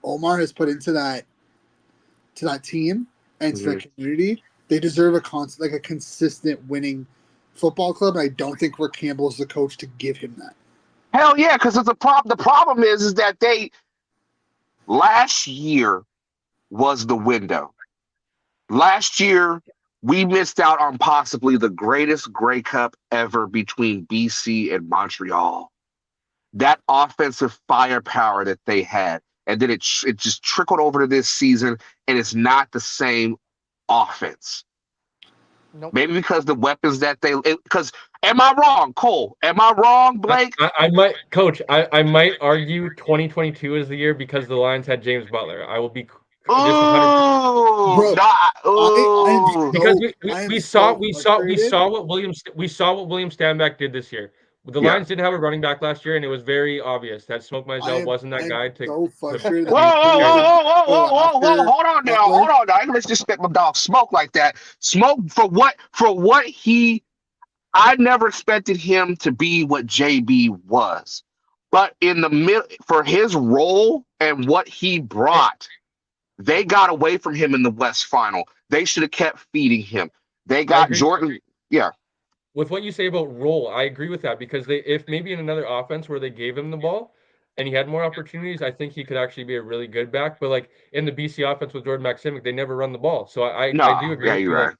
Omar has put into that team and to the community, they deserve a consistent winning football club. And I don't think Rick Campbell is the coach to give him that. Hell yeah, because it's the problem is that last year was the window. Last year, we missed out on possibly the greatest Grey Cup ever between BC and Montreal. That offensive firepower that they had, and then it just trickled over to this season, and it's not the same offense. Nope. Maybe because the weapons that because am I wrong, Cole? Am I wrong, Blake? I might, Coach. I might argue 2022 is the year because the Lions had James Butler. I will be just 100%. Ooh, Bro, no, ooh. Because I am we so frustrated. saw what William Stanback did this year. The Yeah. Lions didn't have a running back last year, and it was very obvious that Smoke Mizell wasn't that I'm guy to so frustrated Whoa, that be whoa, carried whoa, on. whoa, whoa, so whoa, whoa, whoa! after Hold on now, Butler, hold on now. I ain't disrespect my dog Smoke like that. Smoke for what he. I never expected him to be what JB was, but in the mid for his role and what he brought, they got away from him in the West Final. They should have kept feeding him. They I got agree. Jordan. Yeah, With what you say about role, I agree with that because if maybe in another offense where they gave him the ball and he had more opportunities, I think he could actually be a really good back. But like in the BC offense with Jordan Maximic, they never run the ball. So I do no, agree yeah, with you're you. right.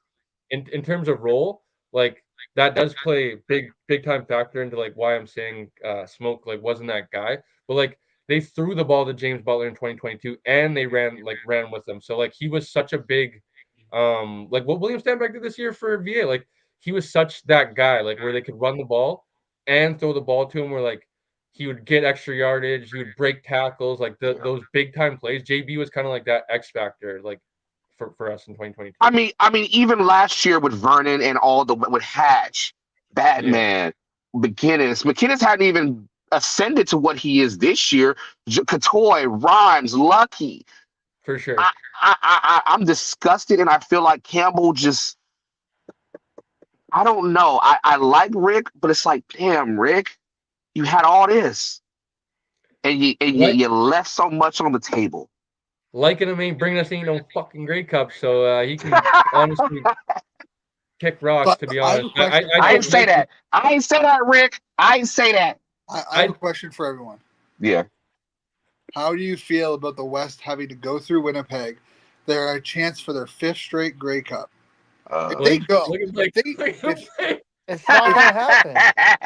Like in terms of role, like that does play big time factor into like why I'm saying Smoke like wasn't that guy. But like they threw the ball to James Butler in 2022 and they ran with him. So like he was such a big like what William Stanback did this year for VA. Like he was such that guy, like where they could run the ball and throw the ball to him where like he would get extra yardage, he would break tackles, like those big time plays. JB was kind of like that X factor, like for us in 2022. I mean, even last year with Vernon and all the with Hatch, Yeah, Batman, McKinnis hadn't even ascended to what he is this year. Katoy, Rhymes, Lucky. for sure. I'm disgusted, and I feel like Campbell just. I don't know. I like Rick, but it's like, damn, Rick, you had all this, and Like you left so much on the table. liking him ain't bringing us ain't no fucking Grey Cup, so he can honestly kick rocks. but To be I have honest, a question I for I ain't don't say everyone. like. that. I ain't say that, Rick. I ain't say that. I have I a question for everyone. Yeah. How do you feel about the West having to go through Winnipeg? They're a chance for their fifth straight Grey Cup. If Uh, they Blake, go, look at if Blake. they Look at if Blake. It's not gonna happen.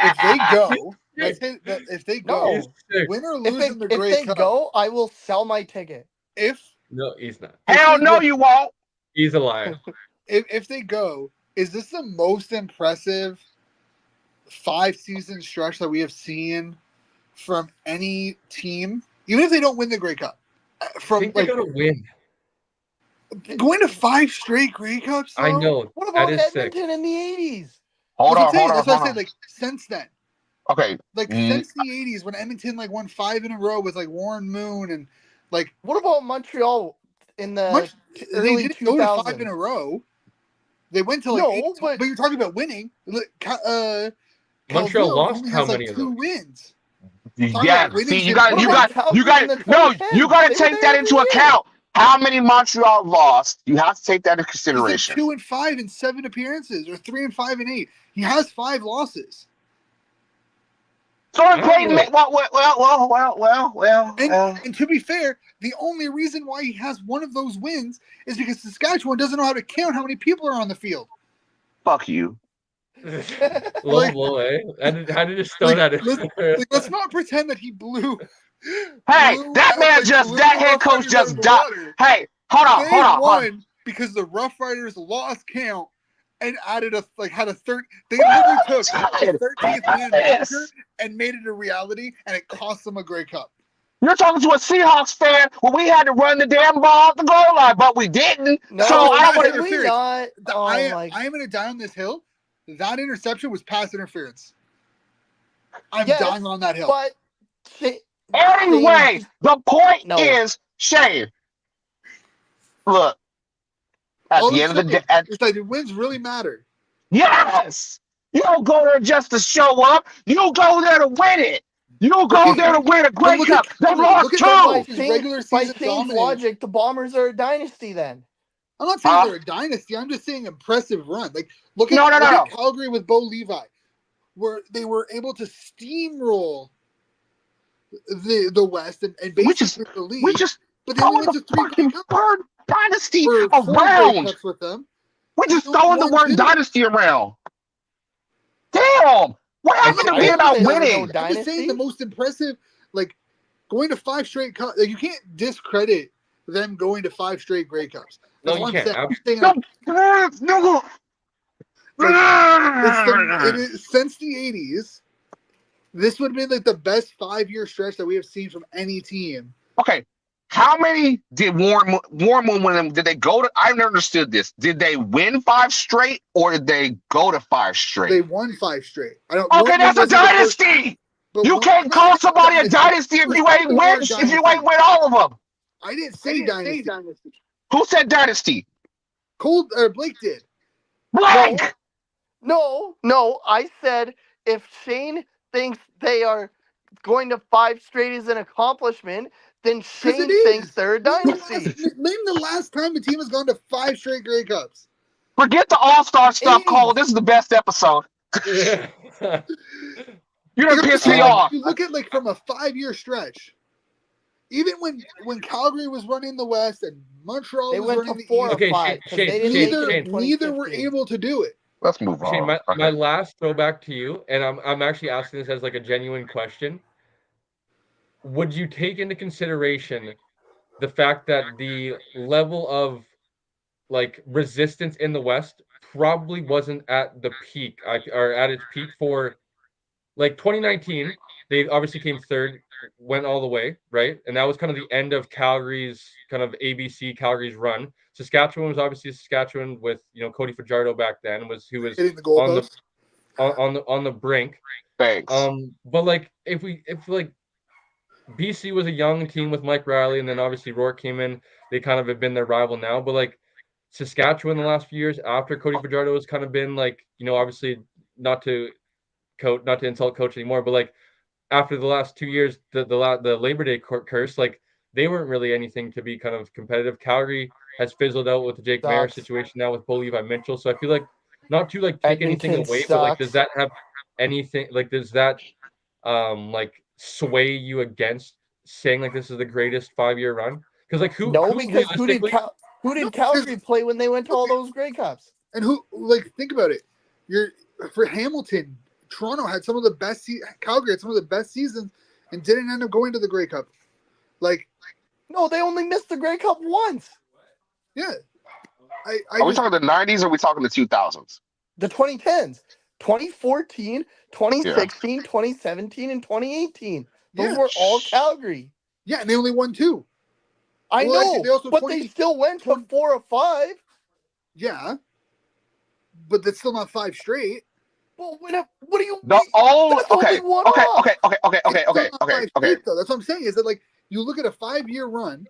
if they He's go, let's sick. say that if they go, He's No. sick. win or If lose they in the if Grey they Cup, go, I will sell my ticket. if No, he's not. if Hell they no, go, you won't. He's a liar. if they go, is this the most impressive 5-season stretch that we have seen from any team, even if they don't win the Grey Cup? I From think they like gotta win. going to 5 straight Grey Cups, I though. know What that about is sick. Edmonton in the '80s? Hold That's what I'm on, hold saying. on, That's what hold I'm saying. on. Like since then, Okay. like since the '80s when Edmonton like won 5 in a row with like Warren Moon and like What about Montreal in the much they early didn't go to 5 in 2000s? a row. They went to like 8, No, but but you're talking about winning. Montreal Calvillo lost only how has like many of 2 them? wins. Talking Yeah. about See, winning you since got, what you about got, winning. you Calgary in got. the No, you 2010s? got to They were take there that every into year. account. How many Montreal lost? You have to take that into He's like consideration. 2-5 in 7 appearances, or 3-5 in 8. He has 5 losses. So I if don't Peyton, know. And to be fair, the only reason why he has one of those wins is because Saskatchewan doesn't know how to count how many people are on the field. fuck you. Low Like, blow, eh? How did you just throw that in there? let's not pretend that he blew Hey, that the head Rough coach Riders out of just the died. water. Hey, hold on, They hold on, hold on. won because the Rough Riders lost count and added had a third. They literally took the 13th man moniker and made it a reality, and it cost them a Grey Cup. You're talking to a Seahawks fan when we had to run the damn ball at the goal line, but we didn't. No, So I don't want can to. we not? Oh I my! am going to die on this hill. That interception was pass interference. I'm Yes, dying on that hill. but Anyway, the point no. is, Shane, look, at All the I'm end of the saying day, is that the wins really matter. yes, you don't go there just to show up. You go there to win it. You go Okay, there to win a but Grey look at Cup. They Calgary. lost Look at But the by two. West's regular by season Shane's dominance. logic, the Bombers are a dynasty. Then I'm not saying Huh? they're a dynasty. I'm just saying impressive run. Like look No, no, at no. Calgary with Bo Levi, where they were able to steamroll the West and We just, basically the we league. just But they only throwing went the to 3 Grey fucking Cups word dynasty or 4 Grey around. Cups with them, We're and just they only throwing the won word 2. dynasty around. Damn. What I happened think to I being didn't about say there was no winning? I'm just saying the dynasty. most impressive, like going to 5 straight cups. Like, you can't discredit them going to 5 straight Grey Cups. no, That's you what I'm can't. saying. I'm saying No, no. like it is since the '80s. This would have been like the best 5-year stretch that we have seen from any team. Okay, How many did Warren win? Did they go to? I've never understood this. Did they win 5 straight, or did they go to 5 straight? They won 5 straight. I don't. Okay, that's a dynasty. You can't call somebody a dynasty if you ain't win. If you ain't win all of them. I didn't say dynasty. Who said dynasty? Blake did. Blake. No. I said if Shane thinks they are going to 5 straight is an accomplishment, then Shane thinks they're a dynasty. Name the last time a team has gone to 5 straight Grey Cups. Forget the All-Star stuff, Cole. This is the best episode. Yeah. You done pissed me off. You look at like from a 5-year stretch. Even when Calgary was running the West and Montreal They was went running to 4 the East, or 5. Shane, neither were able to do it. Let's move on. Shane, my last throwback to you, and I'm actually asking this as like a genuine question. Would you take into consideration the fact that the level of like resistance in the West probably wasn't at the peak, or at its peak for like 2019? They obviously came third, went all the way, right? And that was kind of the end of Calgary's kind of ABC Calgary's run. Saskatchewan was obviously Saskatchewan with Cody Fajardo back then who was hitting the goalpost on the brink. Thanks. But like if like BC was a young team with Mike Riley, and then obviously Rourke came in, they kind of have been their rival now. But like Saskatchewan the last few years after Cody Fajardo has kind of been like, obviously not to insult coach anymore, but like after the last 2 years, the Labor Day curse, like they weren't really anything to be kind of competitive. Calgary has fizzled out with the Jake Maier situation now with Bo Levi Mitchell. So I feel like not to like take anything away, but like does that have anything like does that like sway you against saying like this is the greatest 5-year run? Because like who did Calgary play when they went to all those Grey Cups? And who think about it. For Hamilton, Toronto had some of the best. Calgary had some of the best seasons and didn't end up going to the Grey Cup. No, they only missed the Grey Cup once. Yeah. Are we talking the 90s or are we talking the 2000s? The 2010s. 2014, 2016, 2017, and 2018. Those were all Calgary. Yeah, and they only won 2. I know, but they still went to 4 or 5. Yeah. But that's still not 5 straight. Well, what do you mean? Okay. That's what I'm saying is that like you look at a 5-year run.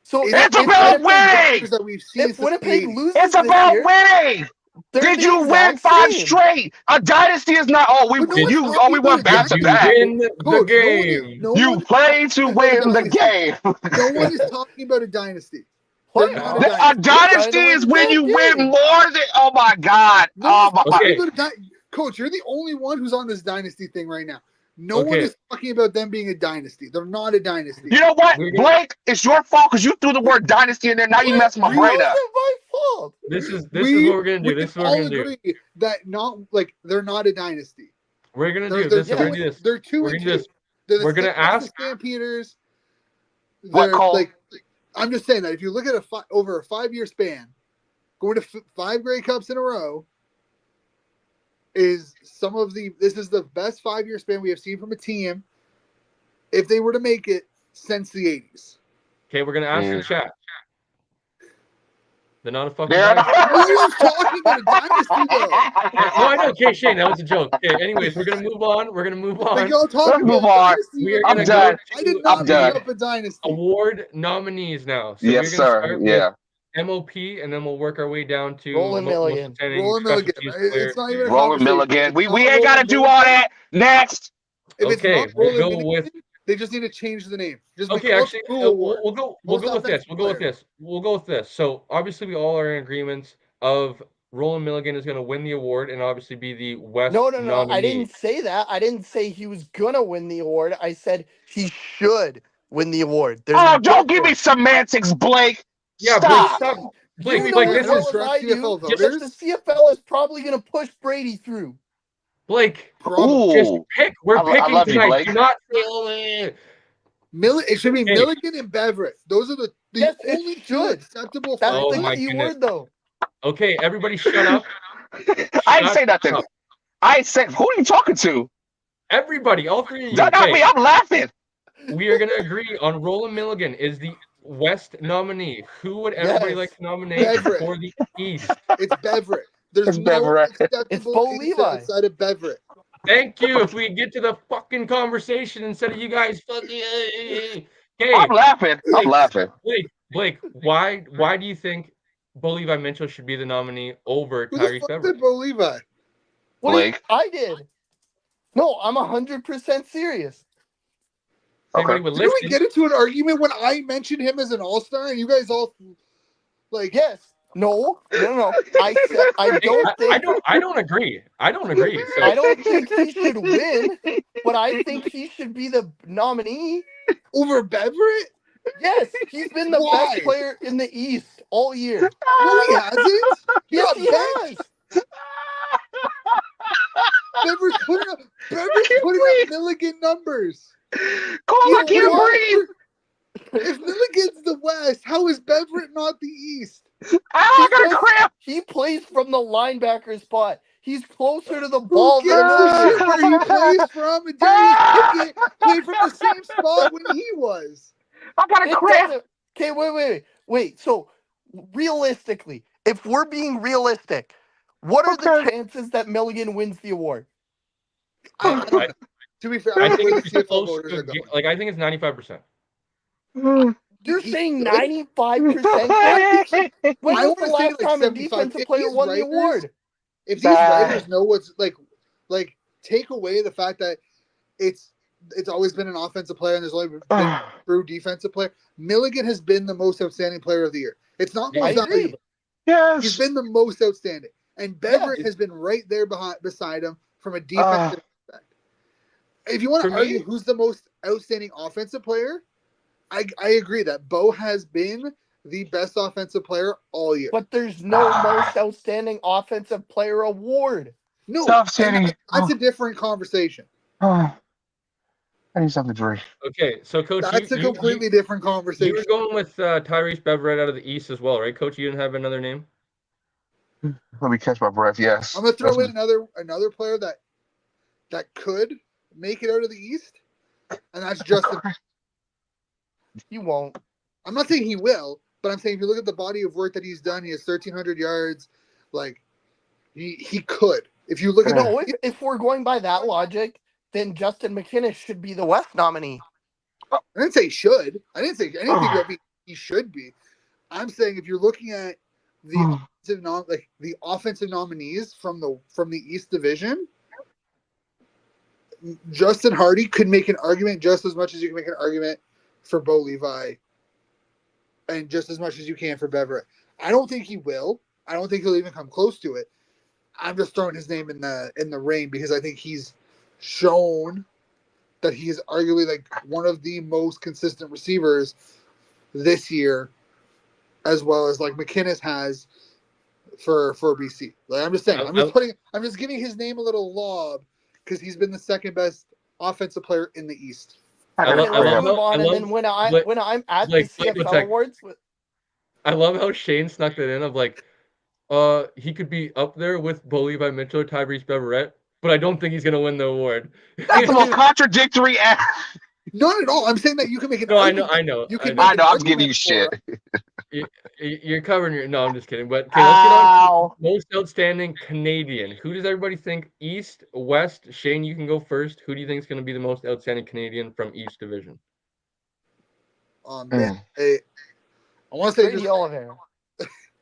So it's about winning. If Winnipeg loses, it's about winning. Did you win 5 straight? A dynasty is not. We won back to back. Win the game. You play to win the game. No one is talking about a dynasty. A dynasty is when you win more than. Oh my God! Coach, you're the only one who's on this dynasty thing right now. No one is talking about them being a dynasty. They're not a dynasty. You know what, Blake? It's your fault because you threw the word dynasty in there. Now you messed my brain up. My fault. This is what we're gonna do. This is what we're gonna do. That they're not a dynasty. We're gonna do this. We're gonna do this. They're 2 and 2. We're gonna ask Stampeders. What call? I'm just saying that if you look at over a 5-year span, going to 5 Grey Cups in a row this is the best 5-year span we have seen from a team if they were to make it since the 80s. Okay, we're gonna ask the chat. They're not a fucking dynasty. No one's talking about a dynasty though. No, I know. Okay, Shane, that was a joke. Okay, anyways, we're gonna move on. Like y'all talking about dynasty. I'm done. I did not bring up a dynasty. Award nominees now. So yes, sir. Yeah. MOP, and then we'll work our way down to Roland Milligan. Roland Milligan. It's not even Roland Milligan. We ain't got to do all that. Next. Okay, we'll go with. They just need to change the name. Okay, actually, we'll go with this. We'll go with this. So obviously, we all are in agreement of Roland Milligan is going to win the award and obviously be the West. No. nominee. I didn't say that. I didn't say he was gonna win the award. I said he should win the award. Don't give me semantics, Blake. Yeah, stop. Blake, like this is the CFL is probably gonna push Brady through. Blake, ooh. Just pick. We're picking tonight. Do not it should be Milligan and Beverett. Those are the only 2 acceptable. That's the key word, though. Okay, everybody, shut up. I didn't say nothing. I said, who are you talking to? Everybody, all 3 of you. Not me. I'm laughing. we are going to agree on Roland Milligan is the West nominee. Who would everybody Yes. like to nominate Beverett. for the East? It's Beverett. There's It's no Beverett. It's acceptable Bo answer Levi. outside of Beverett. Thank you. If we get to the fucking conversation instead of you guys fucking. I'm Okay, laughing. I'm Blake, laughing. Blake, why do you think Bo Levi Mitchell should be the nominee over Who the Tyrese fuck Beverett? did Bo Levi? What do you, Blake. I did. No, I'm 100% serious. If anybody Okay. would Didn't we listen, get into an argument when I mentioned him as an all-star and you guys all like Yes. No. I said I don't think I don't agree. I don't agree. So I don't think he should win, but I think he should be the nominee. over Beverett? Yes, he's been the Why? best player in the East all year. No, he hasn't. He Yes, got he benched. has. Bever's putting up Milligan numbers. Cole, I He's can't won- breathe. If Milligan's the West, how is Beverett not the East? I got a Because cramp. he plays from the linebacker spot. He's closer to the Who ball than gives a Milligan. shit where he plays from? And Darius Pickett played from the same spot when he was. I got a It cramp. doesn't. Okay, wait. So, realistically, if we're being realistic, what are the Okay. chances that Milligan wins the award? I don't know. To be fair, I I don't know think where the it's CFL close voters to are going. like I think it's 95%. You're He saying should. 95%? When I was wanna the say, last like, time a 75. defensive If player these won the writers- award? If these writers know what's like take away the fact that it's always been an offensive player and there's only been a true defensive player. Milligan has been the most outstanding player of the year. It's not Yeah, most I agree. valuable. Yes. He's been the most outstanding. And Beverett has been right there beside him from a defensive aspect. If you want For to me- argue who's the most outstanding offensive player, I agree that Bo has been the best offensive player all year. But there's no most outstanding offensive player award. No, Tough, and Sandy. that's a different conversation. I need something to drink. Okay, so Coach, That's a completely different you conversation. were going with Tyrese Beverett out of the East as well, right, Coach? You didn't have another name? Let me catch my breath. Yes. I'm gonna throw in another player that could make it out of the East, and that's Justin. You won't. I'm not saying he will, but I'm saying if you look at the body of work that he's done, he has 1,300 yards. Like he could. If you look at No, if we're going by that logic, then Justin McInnes should be the West nominee. I didn't say should. I didn't say anything about he should be. I'm saying if you're looking at the offensive nominees from the East Division, Justin Hardy could make an argument just as much as you can make an argument for Bo Levi, and just as much as you can for Beverett. I don't think he will. I don't think he'll even come close to it. I'm just throwing his name in the ring because I think he's shown that he is arguably like one of the most consistent receivers this year, as well as like McInnes has for BC. Like I'm just saying, I'm just giving his name a little lob because he's been the second best offensive player in the East. I Okay, got a let's cramp. move on. I And love- then when I'm at Blake, the one CFL sec. awards, I love how Shane snuck that in of like, he could be up there with Bo Levi Mitchell or Tyrese Beverett, but I don't think he's gonna win the award. That's the most contradictory ass. Not at all. I'm saying that you can make an No, I argument. know. You can I make know. an I'm giving you argument for- shit. You're covering your. No, I'm just kidding. But okay, let's get on ow. to most outstanding Canadian. Who does everybody think? East, West? Shane, you can go first. Who do you think is going to be the most outstanding Canadian from East Division? Man, I want to say Brady Oliver.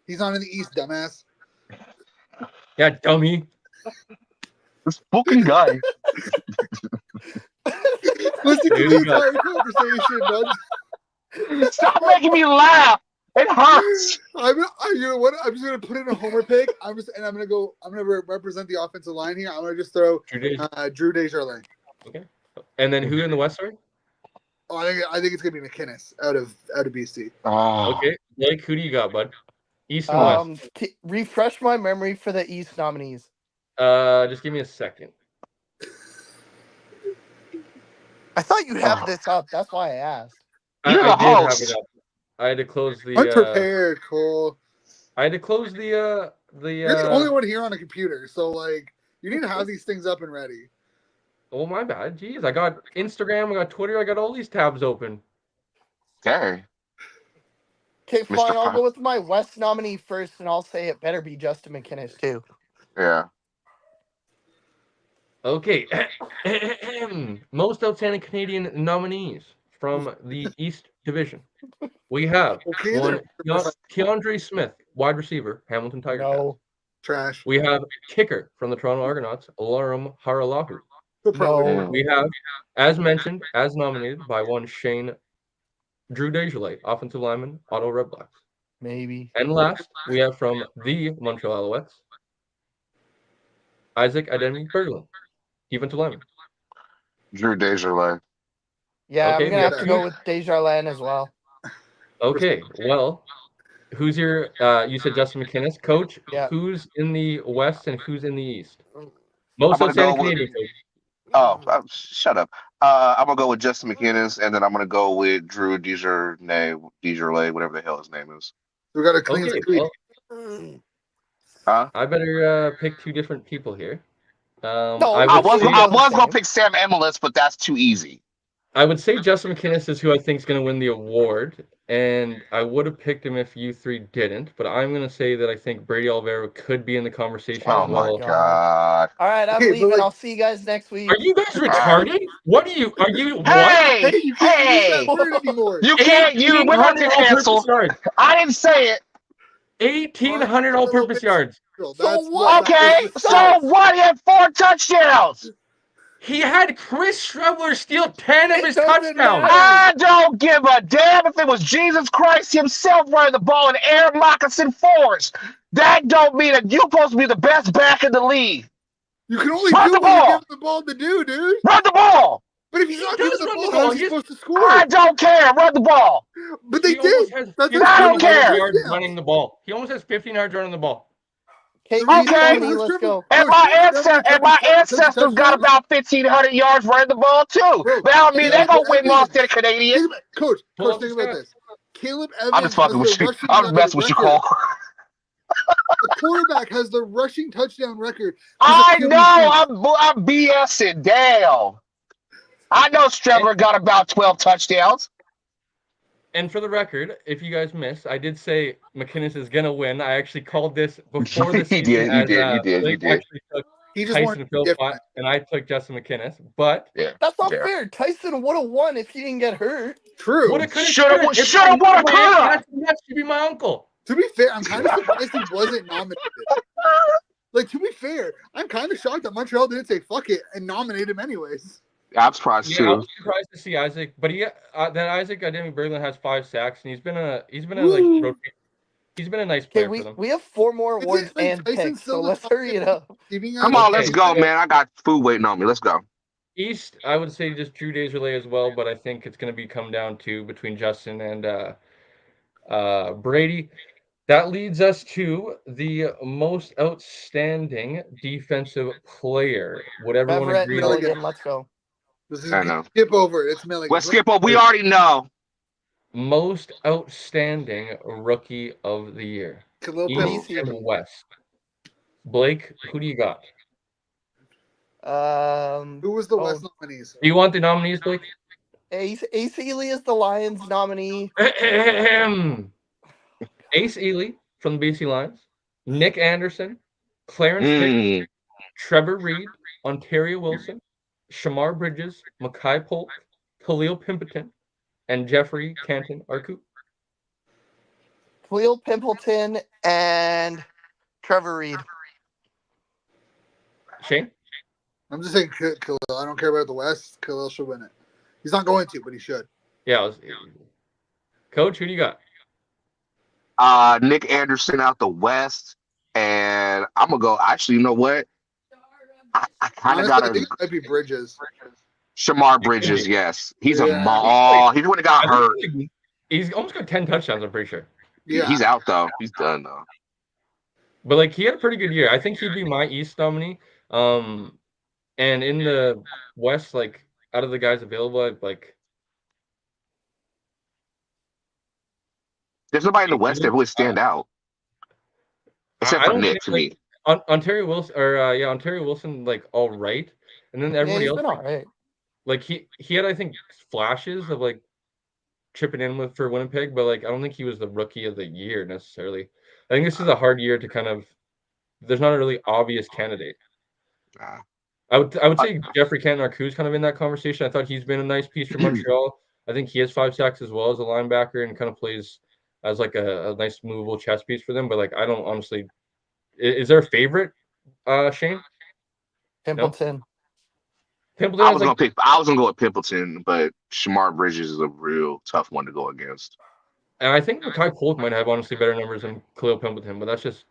he's not in the East, dumbass. Yeah, dummy. This fucking guy. Listen to There the you go. entire conversation, bud. Stop making me laugh. It hurts. You know what? I'm just gonna put in a homer pick. I'm gonna represent the offensive line here. I'm gonna just throw Drew Desjardins. Okay. And then who in the West? Sorry. Oh, I think it's gonna be McInnes out of BC. Okay, Blake, who do you got, bud? East and West. Refresh my memory for the East nominees. Just give me a second. I thought you had this up. That's why I asked. You're I the did have host. it up. I had to close the. Unprepared, Cole. I had to close the. You're the only one here on a computer, so like you need to have these things up and ready. Oh, my bad. Jeez, I got Instagram, I got Twitter, I got all these tabs open. Okay. Okay, Mr. fine. I'll Pop. go with my West nominee first, and I'll say it better be Justin McInnes too. Yeah. Okay. Most outstanding Canadian nominees from the East Division. We have Okay, one there. Keandre Smith, wide receiver, Hamilton Tiger Cats. No, Trash. We have kicker from the Toronto Argonauts, Alarum Haralahu. He'll probably no. Mm. We have, as mentioned, as nominated by one Shane Drew Desjardins, offensive lineman, Ottawa Red Blacks. Maybe. And last, we have from the Montreal Alouettes, Isaac Ademi Berglund, defensive lineman. Drew Desjardins. Yeah, Okay, I'm we gonna have have to two. go with Desjardins as well. Okay, well, who's your? You said Justin McInnes, coach. Yeah. Who's in the West and who's in the East? I'm Most gonna outstanding go with. Canadian coach. Shut up. I'm gonna go with Justin McInnes, and then I'm gonna go with Drew Desjardins, whatever the hell his name is. We got a clean Okay, sweep. well, Huh? I better pick two different people here. No, I I would you was can say I go the was gonna same. pick Sam Emilus, but that's too easy. Justin McInnes is who I think is going to win the award, and I would have picked him if you three didn't. But I'm going to say that I think Brady Alvaro could be in the conversation Oh as my well. God. All right, I'm Okay, but leaving. like- I'll see you guys next Are week. you guys retarded? What are you? Are you what? Hey, Hey, you can't use hey! that word anymore. You can't. We're gonna 1,800 get all-purpose canceled. yards. I didn't say it. 1,800 all-purpose yards. So what? what Okay, matters. so what? He had 4 touchdowns. He had Chris Streveler steal 10 of It his doesn't touchdowns. matter. I don't give a damn if it was Jesus Christ himself running the ball in Air Moccasin Forest. That don't mean that you're supposed to be the best back in the league. You can only Run do the what you're ball. giving the ball to do, dude. Run the ball. But if he's He not does giving the run ball, the how ball. is he He's- supposed to score? I don't care. Run the ball. But they He almost did. has That's 1,500 I don't care. yards touchdowns. running the ball. He almost has 15 yards running the ball. Okay, The East reason Okay. nominee, let's go. And Coach, my touchdown- ancestors got touchdowns? about 1,500 yards running the ball too. Bro, That don't mean they're Caleb gonna win lost to the Evans. Canadians. Coach, Pull up think the about stats. this. Caleb I'm Evans just fucking has with the you. rushing I'm messing with you, record. Cole. The quarterback has the rushing touchdown record. I know. I'm BSing. Damn. I know Streveler got about 12 touchdowns. And for the record, if you guys missed, I did say McInnes is gonna win. I actually called this before the You season. did, you as, did, you did, you Blake did. actually took He just Tyson wanted Philpott, different. and I took Justin McInnes. But Yeah. That's not Yeah. fair. Tyson would have won if he didn't get hurt. True. woulda, coulda, Shoulda, shoulda. If shoulda, I woulda, knew coulda. That should be my uncle. To be fair, I'm kind of surprised he wasn't nominated. Like, to be fair, I'm kind of shocked that Montreal didn't say fuck it and nominate him anyways. I'm surprised Yeah, I too. was surprised to see Isaac, but that Isaac Ademi Berglund has 5 sacks, and he's been a Woo. like he's been a nice Okay, player for them. we have 4 more Is awards it, like, and Tyson picks, still so the let's top hurry it up. receiving Come guy? on, Okay, let's go, so- man. I got food waiting on me. Let's go. East, I would say just Drew Desjardins as well, but I think it's going to come down to between Justin and Brady. That leads us to the most outstanding defensive player. Would everyone Everett agree? Milligan, let's go. This is I know. skip over. It's Milligan. Let's skip up. We already know. Most outstanding rookie of the year, Khalil East Pimble. and West. Blake, who do you got? Who was the oh, West nominees? Do you want the nominees, Blake? Ace Ely is the Lions nominee. Ace Ely from the BC Lions, Nick Anderson, Clarence Hick, Mm. Trevor Reed, Ontario Wilson, Shamar Bridges, Mackay Polk, Khalil Pimpleton, and Jeffrey Canton Arcoot. Khalil Pimpleton and Trevor Reed. Shane? I'm just saying Khalil. I don't care about the West. Khalil should win it. He's not going to, but he should. Yeah. Coach, who do you got? Nick Anderson out the West, and I'm gonna go. Actually, you know what? I kind of Honestly, got I think it might be Bridges. Shamar Bridges. Yes, he's Yeah. a mall. He would have got hurt. He's almost got 10 touchdowns, I'm pretty sure. Yeah. He's out though. He's done though. But like he had a pretty good year. I think he'd be my East nominee. And in the West, like out of the guys available, like There's nobody in the West that really stand out, except I for don't Nick think, to like, me. Ontario Wilson, Ontario Wilson, like all right. And then Yeah, everybody he's else, been all right. like he had, I think, flashes of like chipping in with for Winnipeg, but like I don't think he was the rookie of the year necessarily. I think this is a hard year to kind of. There's not a really obvious candidate. Nah. I would say Jeffrey Canton-Arcu's kind of in that conversation. I thought he's been a nice piece for Montreal. I think he has 5 sacks as well as a linebacker and kind of plays as like a nice movable chess piece for them. But like I don't honestly. Is there a favorite, Shane? Pimpleton. Pimpleton I has was like, gonna go with Pimpleton, but Shamar Bridges is a real tough one to go against. and I think Makai Polk might have honestly better numbers than Khalil Pimpleton, but that's just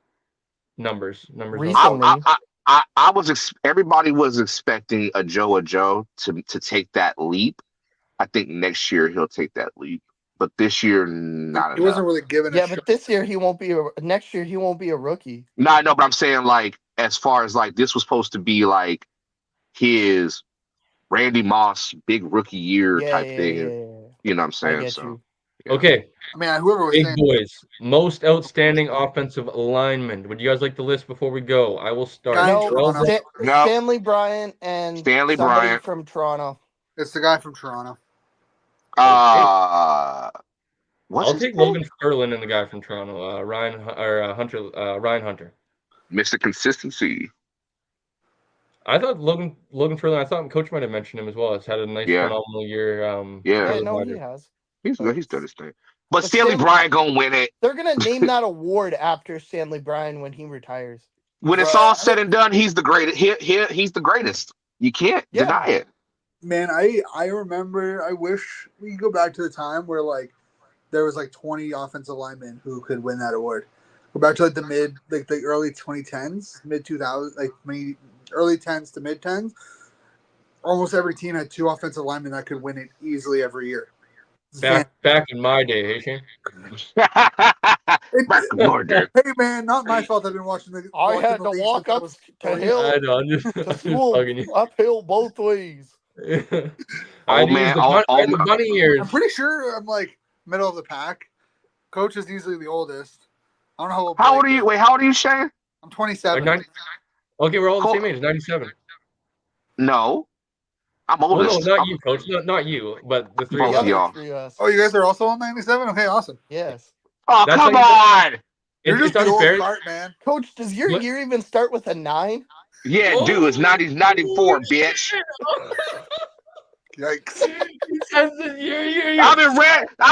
numbers. Recently. I was everybody was expecting a Joe to take that leap. I think next year he'll take that leap, but this year not He enough. wasn't really given. Yeah, but this year he won't be. Next year he won't be a rookie. No, I know, but I'm saying like as far as like this was supposed to be like his Randy Moss big rookie year type thing. Yeah. You know what I'm saying? I get So you. yeah. Okay, I mean, whoever was big saying boys, most outstanding offensive lineman. Would you guys like the list before we go? I will start. Guy in No, Toronto. No. Stanley Bryant and Stanley somebody Bryant. from Toronto. It's the guy from Toronto. What's I'll his take name? Logan Ferlin and the guy from Toronto, Ryan Hunter. Mr. Consistency. I thought Logan Ferlin. I thought Coach might have mentioned him as well. It's had a nice, phenomenal year. Yeah, No, he has. he's good. He's done his thing. But But Stanley Bryant gonna win it. They're gonna name that award after Stanley Bryant when he retires. When it's all said and done, he's the greatest. He's the greatest. You can't deny it. Man, I remember. I wish we could go back to the time where like there was like 20 offensive linemen who could win that award. Go back to like the early 2010s, mid 2000s, like maybe early 10s to mid 10s. Almost every team had 2 offensive linemen that could win it easily every year. Back in my day, hey Shane. Back in your day. Hey man, not my fault. I've been watching the. I had to league walk since I up was to 3. hill I know. I'm just to school bugging you. uphill both ways. I had the bunny ears. I'm pretty sure I'm like middle of the pack. Coach is usually the oldest. I don't know how old. How old are you? Wait, how old are you, Shane? I'm 27. Okay, we're all the same age. 97. No, I'm Well, oldest. no, not you, Coach. Not you, but the 3 Both of of us. y'all. Oh, you guys are also on 97? Okay, awesome. Yes. Oh, That's come how on. You're It's just the old unfair. fart, man. Coach, does your year even start with a 9? Yeah, dude, it's 94, bitch. Yikes. He says this year. I'm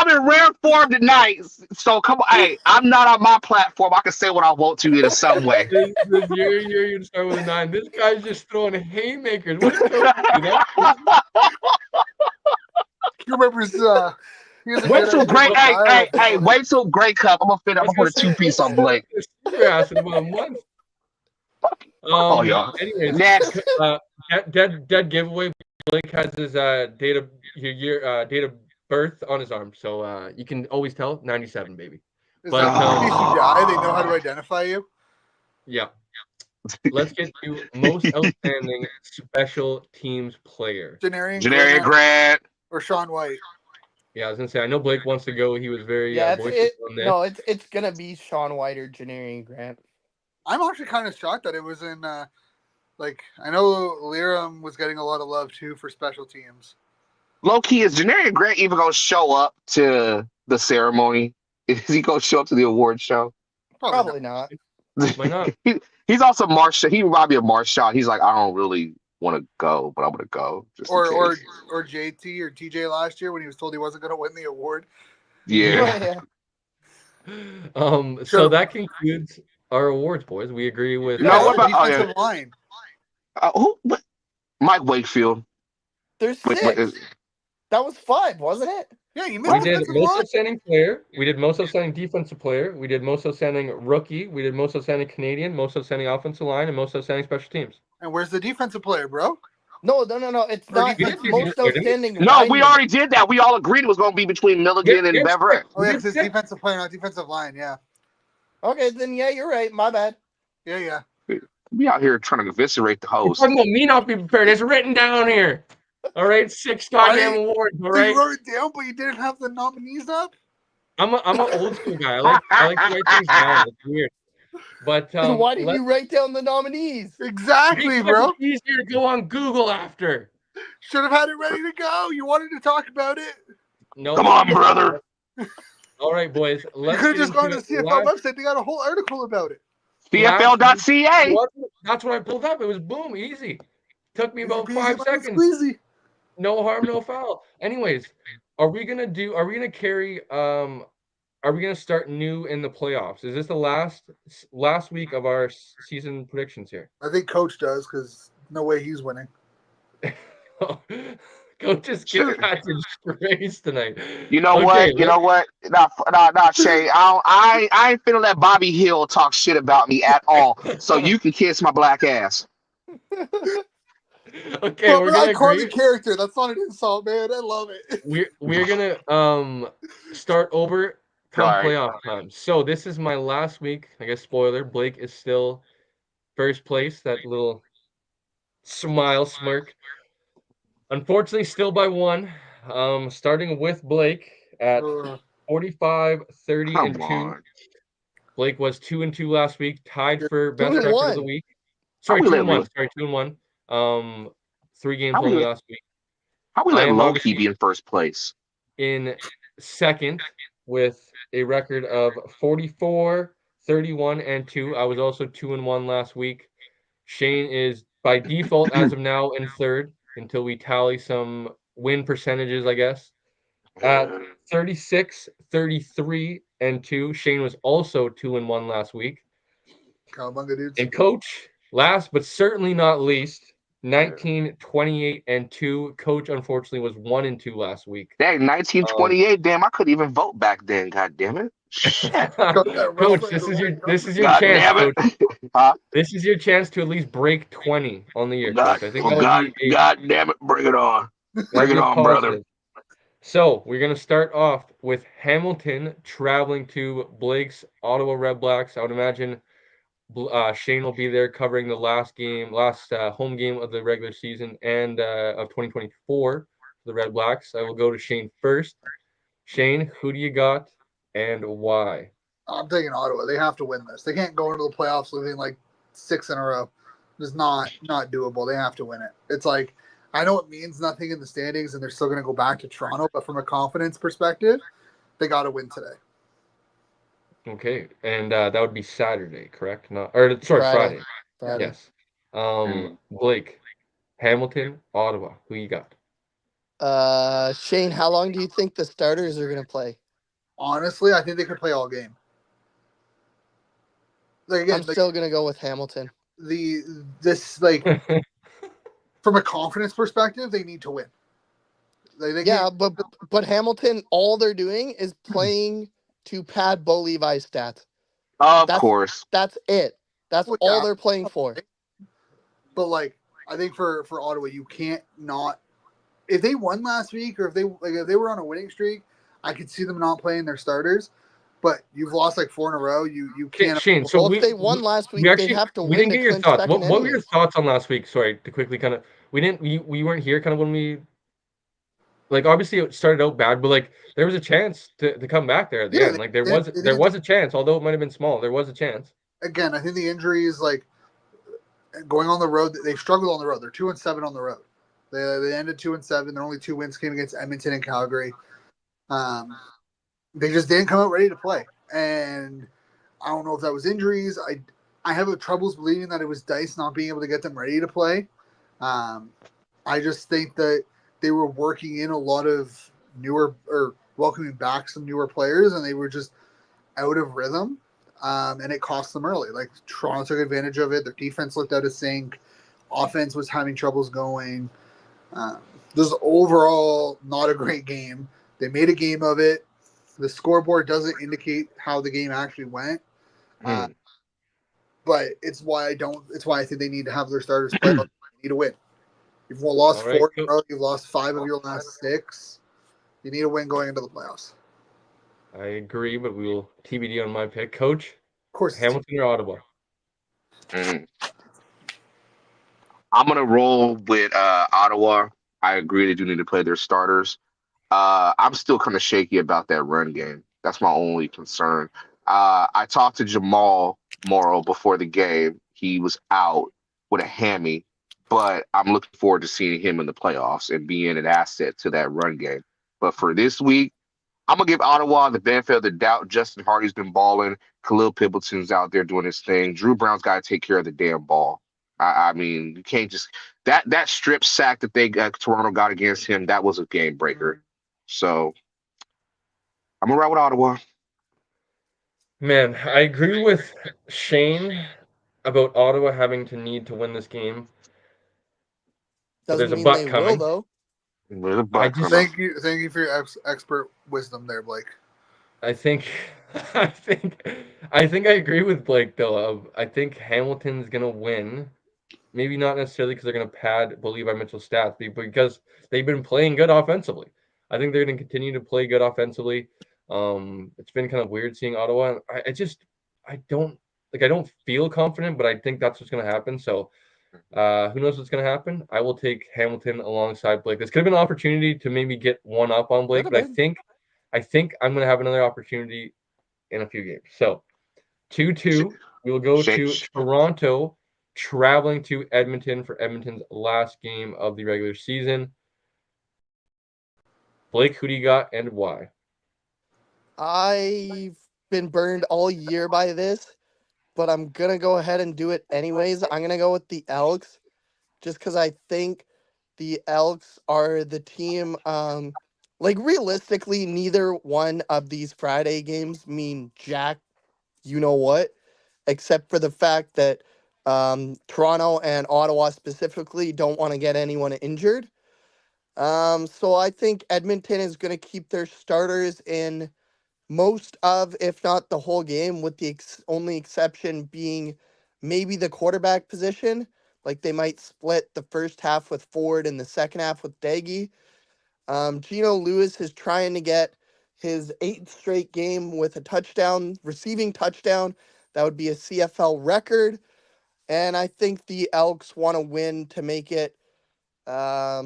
in rare form tonight. So come on. Hey, I'm not on my platform. I can say what I want to in some way. This year you start with a 9. This guy's just throwing haymakers. What did Coach do? You remember Wait till great. Hey, wait till Grey Cup. I'm gonna put a 2-piece on Blake. Your ass in about a month. Oh, y'all. Anyways, Next. Dead giveaway. Blake has his date of birth on his arm, so you can always tell 97, baby. Is But, that in case you die, they know how to identify you? Yeah. Let's get to most outstanding special teams player. Janarian Grant or Sean White. Yeah, I was gonna say I know Blake wants to go. He was very voiceless on this. No, it's gonna be Sean White or Janarian Grant. I'm actually kind of shocked that it was in. I know Liram was getting a lot of love too for special teams. Low key, is Janarian Grant even gonna show up to the ceremony? Is he gonna show up to the award show? Probably not. Why not? He's also Marshall. He might be a Marshall. He's like, I don't really want to go, but I'm gonna go. Or JT or TJ last year when he was told he wasn't gonna win the award. Yeah. So that concludes our awards, boys. We agree with. What about defensive line? Who? Mike Wakefield. There's 6. That was 5, wasn't it? Yeah, you missed. We did most outstanding player. We did most outstanding defensive player. We did most outstanding rookie. We did most outstanding Canadian, most outstanding offensive line, and most outstanding special teams. And where's the defensive player, bro? No. It's not. It's most outstanding. No, we already did that. We all agreed it was going to be between Milligan and Beverett. Oh, yeah, it's defensive player, not defensive line. Yeah. Okay, then yeah, you're right. My bad. Yeah. We out here trying to eviscerate the host. You're talking about me not being prepared. It's written down here. All right, 6 goddamn awards. All right. You wrote it down, but you didn't have the nominees up. I'm an old school guy. I like to write things down. It's weird. But Then why did you write down the nominees? Exactly, bro. It's easier to go on Google after. Should have had it ready to go. You wanted to talk about it. No. Come on, brother. All right, boys. You Let's could have get just gone to into the CFL website. They got a whole article about it. CFL.ca. That's what I pulled up. It was boom, easy. Took me about Easy peasy, 5 lemon seconds. squeezy. No harm, no foul. Anyways, are we gonna start new in the playoffs? Is this the last week of our season predictions here? I think Coach does because no way he's winning. Coach is getting that disgrace tonight. You know what? You know what? Nah, Shay. I ain't finna let Bobby Hill talk shit about me at all. So you can kiss my black ass. Okay, But we're gonna iconic agree. character. That's not an insult, man. I love it. We're gonna start over come All right. playoff time. So this is my last week. I guess spoiler. Blake is still first place. That little smile smirk. Unfortunately, still by one. Starting with Blake at 45, 30, Come and 2. on. Blake was 2-2 last week, tied for best 2 and record of the 1. week. How Sorry, we 2 let and 1. real- Sorry, 2 and 1. 3 games How we only let- last week. How we I let am low key obviously be in first place? in second with a record of 44, 31, and 2. I was also 2 and 1 last week. Shane is by default as of now in third until we tally some win percentages, I guess. At 36, 33, and 2. Shane was also 2 and 1 last week. Cowabunga dudes. And Coach, last but certainly not least, 19, 28, and 2. Coach, unfortunately, was 1 and 2 last week. Dang, 1928. Damn, I couldn't even vote back then. God damn it. Shit. Coach, this is your God chance, damn Coach. it. Huh? This is your chance to at least break 20 on the year, God, Coach. I think that would be God damn it. Bring it on. Bring it a on, brother. positive. So we're gonna start off with Hamilton traveling to Blake's Ottawa Red Blacks. I would imagine Shane will be there covering the last home game of the regular season and of 2024 for the Red Blacks. I will go to Shane first. Shane, who do you got and why? I'm taking Ottawa. They have to win this. They can't go into the playoffs losing like 6 in a row. It's not doable. They have to win it. It's like, I know it means nothing in the standings and they're still going to go back to Toronto, but from a confidence perspective, they got to win today. Okay, and that would be Saturday, correct? Friday. Yes. Blake, Hamilton, Ottawa. Who you got? Shane, how long do you think the starters are going to play? Honestly, I think they could play all game. Like, again, I'm still going to go with Hamilton. From a confidence perspective, they need to win. But Hamilton, all they're doing is playing to pad Bo Levi's stats. Of course. That's it. That's all they're playing for. But like, I think for Ottawa, you can't not. If they won last week, or if they were on a winning streak, I could see them not playing their starters. But you've lost like 4 in a row. You can't. Shane, so if they won last week, they have to win. We didn't get your thoughts. What were your anyways. thoughts on last week? Sorry to quickly kind of. We weren't here kind of when we. Like, obviously it started out bad, but like there was a chance to come back there at the end. Like there was a chance, although it might have been small. There was a chance. Again, I think the injuries, like going on the road, they struggled on the road. They're 2-7 on the road. They ended 2-7. Their only 2 wins came against Edmonton and Calgary. They just didn't come out ready to play, and I don't know if that was injuries. I have troubles believing that it was Dice not being able to get them ready to play. I just think that they were working in a lot of newer or welcoming back some newer players, and they were just out of rhythm, and it cost them early. Like Toronto took advantage of it. Their defense looked out of sync. Offense was having troubles going. This overall not a great game. They made a game of it. The scoreboard doesn't indicate how the game actually went, but it's why I think they need to have their starters play. They need to win. You've lost 4 in a row. You've lost 5 of your last 6. You need a win going into the playoffs. I agree, but we will TBD on my pick. Coach, of course, Hamilton or Ottawa? I'm gonna roll with Ottawa. I agree they do need to play their starters. I'm still kind of shaky about that run game. That's my only concern. I talked to Jamal Morrow before the game. He was out with a hammy, but I'm looking forward to seeing him in the playoffs and being an asset to that run game. But for this week, I'm gonna give Ottawa the benefit of the doubt. Justin Hardy's been balling. Khalil Pimpleton's out there doing his thing. Drew Brown's got to take care of the damn ball. I mean, you can't just that strip sack that they got, Toronto got against him. That was a game breaker. So I'm gonna ride with Ottawa. Man, I agree with Shane about Ottawa having to need to win this game, but Doesn't there's a mean but they will, coming. though. With a I butt just, coming. Thank you for your expert wisdom there, Blake. I think, I think, I think I agree with Blake though. I think Hamilton's gonna win. Maybe not necessarily because they're gonna pad Levi Mitchell's stats, but because they've been playing good offensively. I think they're gonna continue to play good offensively. It's been kind of weird seeing Ottawa. I don't I don't feel confident, but I think that's what's gonna happen. So who knows what's going to happen? I will take Hamilton alongside Blake. This could have been an opportunity to maybe get one up on Could Blake, have but been. I think I'm going to have another opportunity in a few games. So 2-2, we will go Shane, to Toronto, traveling to Edmonton for Edmonton's last game of the regular season. Blake, who do you got and why? I've been burned all year by this, but I'm gonna go ahead and do it anyways. I'm gonna go with the Elks, just because I think the Elks are the team. Like realistically, neither one of these Friday games mean jack. You know what? Except for the fact that Toronto and Ottawa specifically don't want to get anyone injured. So I think Edmonton is going to keep their starters in most of, if not the whole game, with the only exception being maybe the quarterback position. Like they might split the first half with Ford and the second half with Daggy. Geno Lewis is trying to get his 8th straight game with a touchdown, receiving touchdown. That would be a CFL record. And I think the Elks want to win to make it a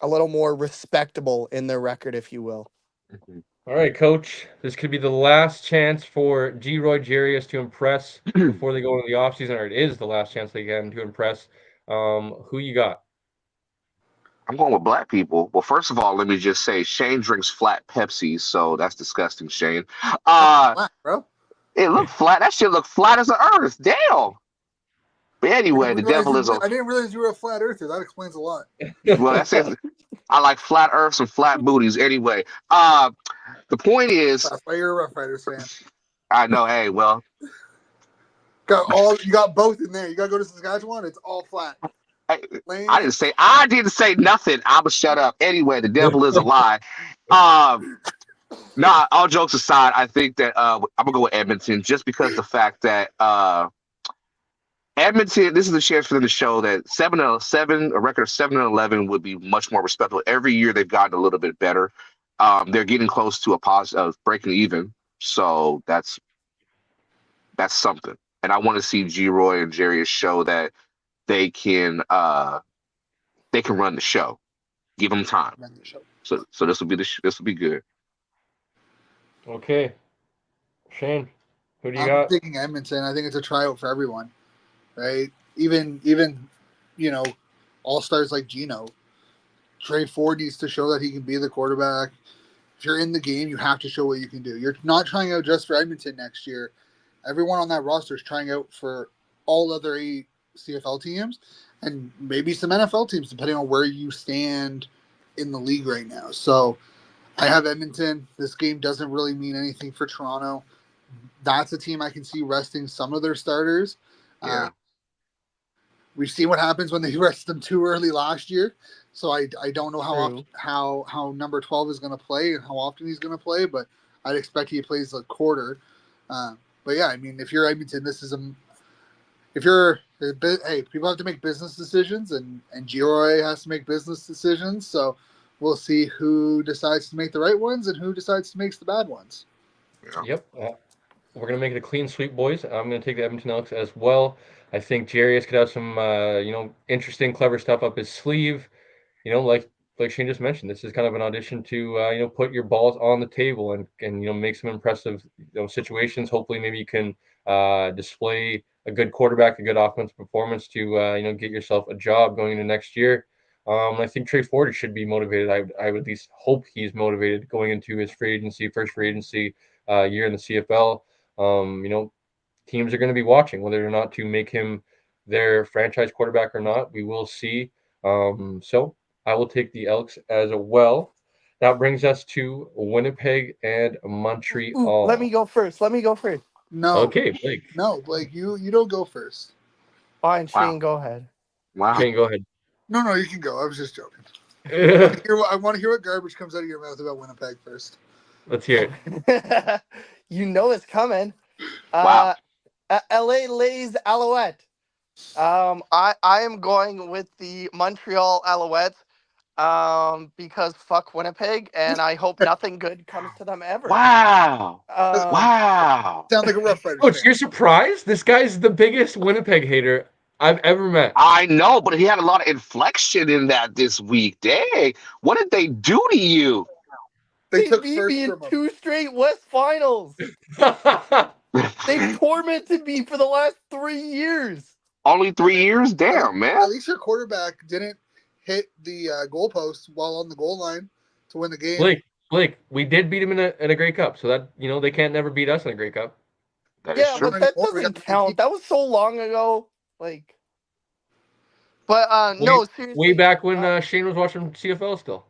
little more respectable in their record, if you will. All right, Coach. This could be the last chance for G. Roy Jarius to impress before they go into the offseason, or it is the last chance they get to impress. Who you got? I'm going with black people. Well, first of all, let me just say Shane drinks flat Pepsi, so that's disgusting, Shane. Uh Wow, bro. it looked flat. That shit looked flat as the earth. Damn. But anyway, the devil is a I didn't realize you were a flat earther. That explains a lot. well, that's it. I like flat earths and flat booties. Anyway, the point is, That's why you're a Rough Riders fan. I know. Hey, well, You got both in there. You got to go to Saskatchewan. It's all flat. I, Lanes. I didn't say nothing. I'ma shut up. Anyway, the devil is a lie. Nah, all jokes aside, I think that I'm gonna go with Edmonton just because the fact that Edmonton, this is a chance for them to show that 7-7, a record of 7-11 would be much more respectable. Every year they've gotten a little bit better. They're getting close to a positive breaking even, so that's something. And I want to see G Roy and Jarius show that they can run the show. Give them time. So this will be this will be good. Okay. Shane, who do you I'm got? thinking Edmonton. I think it's a tryout for everyone, right? Even all stars like Geno. Trey Ford needs to show that he can be the quarterback. If you're in the game, you have to show what you can do. You're not trying out just for Edmonton next year. Everyone on that roster is trying out for all other 8 CFL teams and maybe some NFL teams, depending on where you stand in the league right now. So I have Edmonton. This game doesn't really mean anything for Toronto. That's a team I can see resting some of their starters. Yeah. We've seen what happens when they rest them too early last year. So I don't know True. how number 12 is going to play and how often he's going to play, but I'd expect he plays a quarter. But yeah, I mean, if you're Edmonton, hey, people have to make business decisions, and Giroy has to make business decisions. So we'll see who decides to make the right ones and who decides to make the bad ones. Yeah. Yep. We're going to make it a clean sweep, boys. I'm going to take the Edmonton Elks as well. I think Jarius could have some, interesting, clever stuff up his sleeve. like Shane just mentioned, this is kind of an audition to put your balls on the table and make some impressive situations. Hopefully, maybe you can display a good quarterback, a good offensive performance to get yourself a job going into next year. I think Trey Ford should be motivated. I would at least hope he's motivated going into his first free agency year in the CFL. Teams are going to be watching whether or not to make him their franchise quarterback or not. We will see. So I will take the Elks as well. That brings us to Winnipeg and Ooh, let Montreal. me go first. No, Okay, Blake. no, Blake, you don't go first. Fine, Wow. Shane, go ahead. Wow. Shane, go ahead. No, you can go. I was just joking. I want to hear what garbage comes out of your mouth about Winnipeg first. Let's hear it. You know it's coming. Wow. LA lays Alouette. I am going with the Montreal Alouettes because fuck Winnipeg, and I hope nothing good comes to them ever. Wow. Um, Wow. Sound like a Rough Riders Coach, fan. you're surprised? This guy's the biggest Winnipeg hater I've ever met. I know, but he had a lot of inflection in that this week. Dang. What did they do to you? They they took beat first me in from them. 2 straight West Finals. They've tormented me for the last 3 years. Only 3 years? At Damn, man. least your quarterback didn't hit the goalpost while on the goal line to win the game. Blake, we did beat him in a Grey Cup, so that they can't never beat us in a Grey Cup. That is Yeah, true. but that anymore. We got doesn't the count. That was so long ago. But Way, no, way seriously. back when Shane was watching CFL still.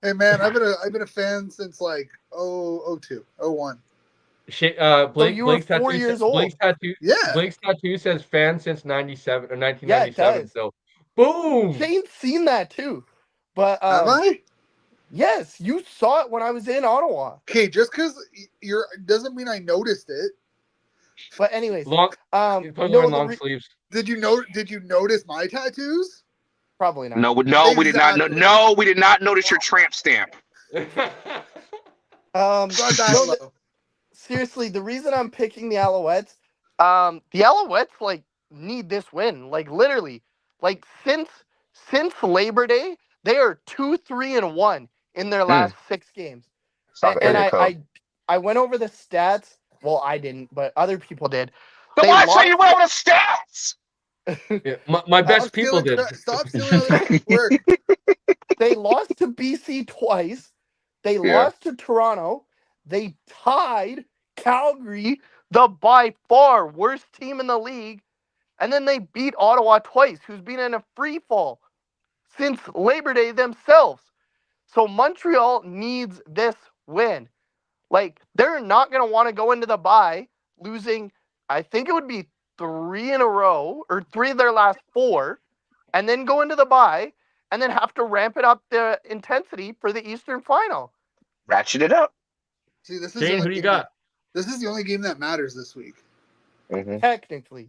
Hey man, I've been a fan since like 02, 01. Blake, you were 4 years old. Yeah. Blake's tattoo says fan since 97 or Yeah, it 1997. does. So, boom. Shane's seen that too. But Have I? yes, you saw it when I was in Ottawa. Okay, just because you're doesn't mean I noticed it. But anyways, Long, he's probably no, wearing long sleeves. Did you notice my tattoos? probably not. No, we did not. Exactly. No, we did not notice your tramp stamp. Um, Got that no, low. seriously, the reason I'm picking the Alouettes, the Alouettes need this win. Literally, since Labor Day, they are 2-3-1 in their last 6 games. South And area code. I went over the stats. Well, I didn't, but other people did. Then They why tell lost. you went over the stats? Yeah, my best people did. Stop stealing other people's work. They lost to BC twice. They lost to Toronto. They tied Calgary, the by far worst team in the league. And then they beat Ottawa twice, who's been in a free fall since Labor Day themselves. So Montreal needs this win. They're not going to want to go into the bye losing, I think it would be 3 in a row or 3 of their last 4, and then go into the bye and then have to ramp it up the intensity for the Eastern final. Ratchet it up. See, this is Shane, who do you got? This is the only game that matters this week. Mm-hmm. Technically.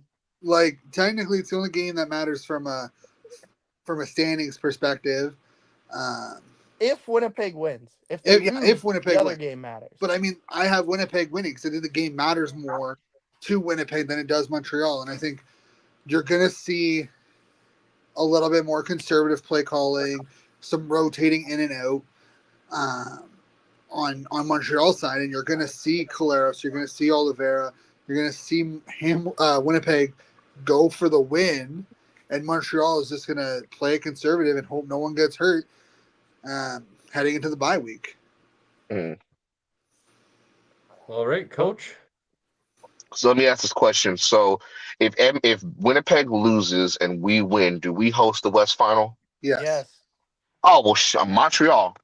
Technically, it's the only game that matters from a standings perspective. If Winnipeg wins. If they lose, if Winnipeg the other wins. game matters. But I mean, I have Winnipeg winning because I think the game matters more to Winnipeg than it does Montreal. And I think you're going to see a little bit more conservative play calling, some rotating in and out on Montreal's side. And you're going to see Caleros, you're going to see Oliveira, you're going to see Winnipeg go for the win. And Montreal is just going to play conservative and hope no one gets hurt heading into the bye week. Mm. All right, Coach. So let me ask this question. So if Winnipeg loses and we win, do we host the West Final? Yes. Oh, well, Montreal.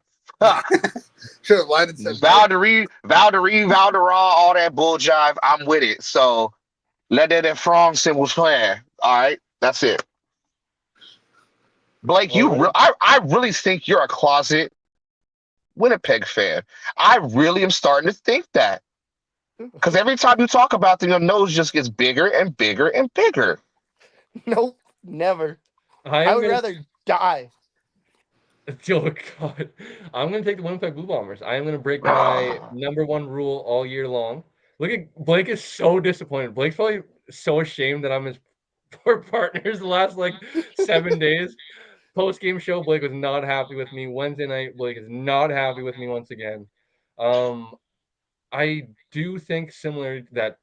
Should have lied and said Valderie, Valderra, all that bull jive. I'm with it. So let it in France and was fair. All right, that's it. Blake, I really think you're a closet Winnipeg fan. I really am starting to think that. Because every time you talk about them, your nose just gets bigger and bigger and bigger. Nope, never. I would rather die. Oh, God. I'm going to take the Winnipeg Blue Bombers. I am going to break my number one rule all year long. Look at Blake is so disappointed. Blake's probably so ashamed that I'm his poor partners the last 7 days. post-game show, Blake was not happy with me. Wednesday night, Blake is not happy with me once again. I do think similar that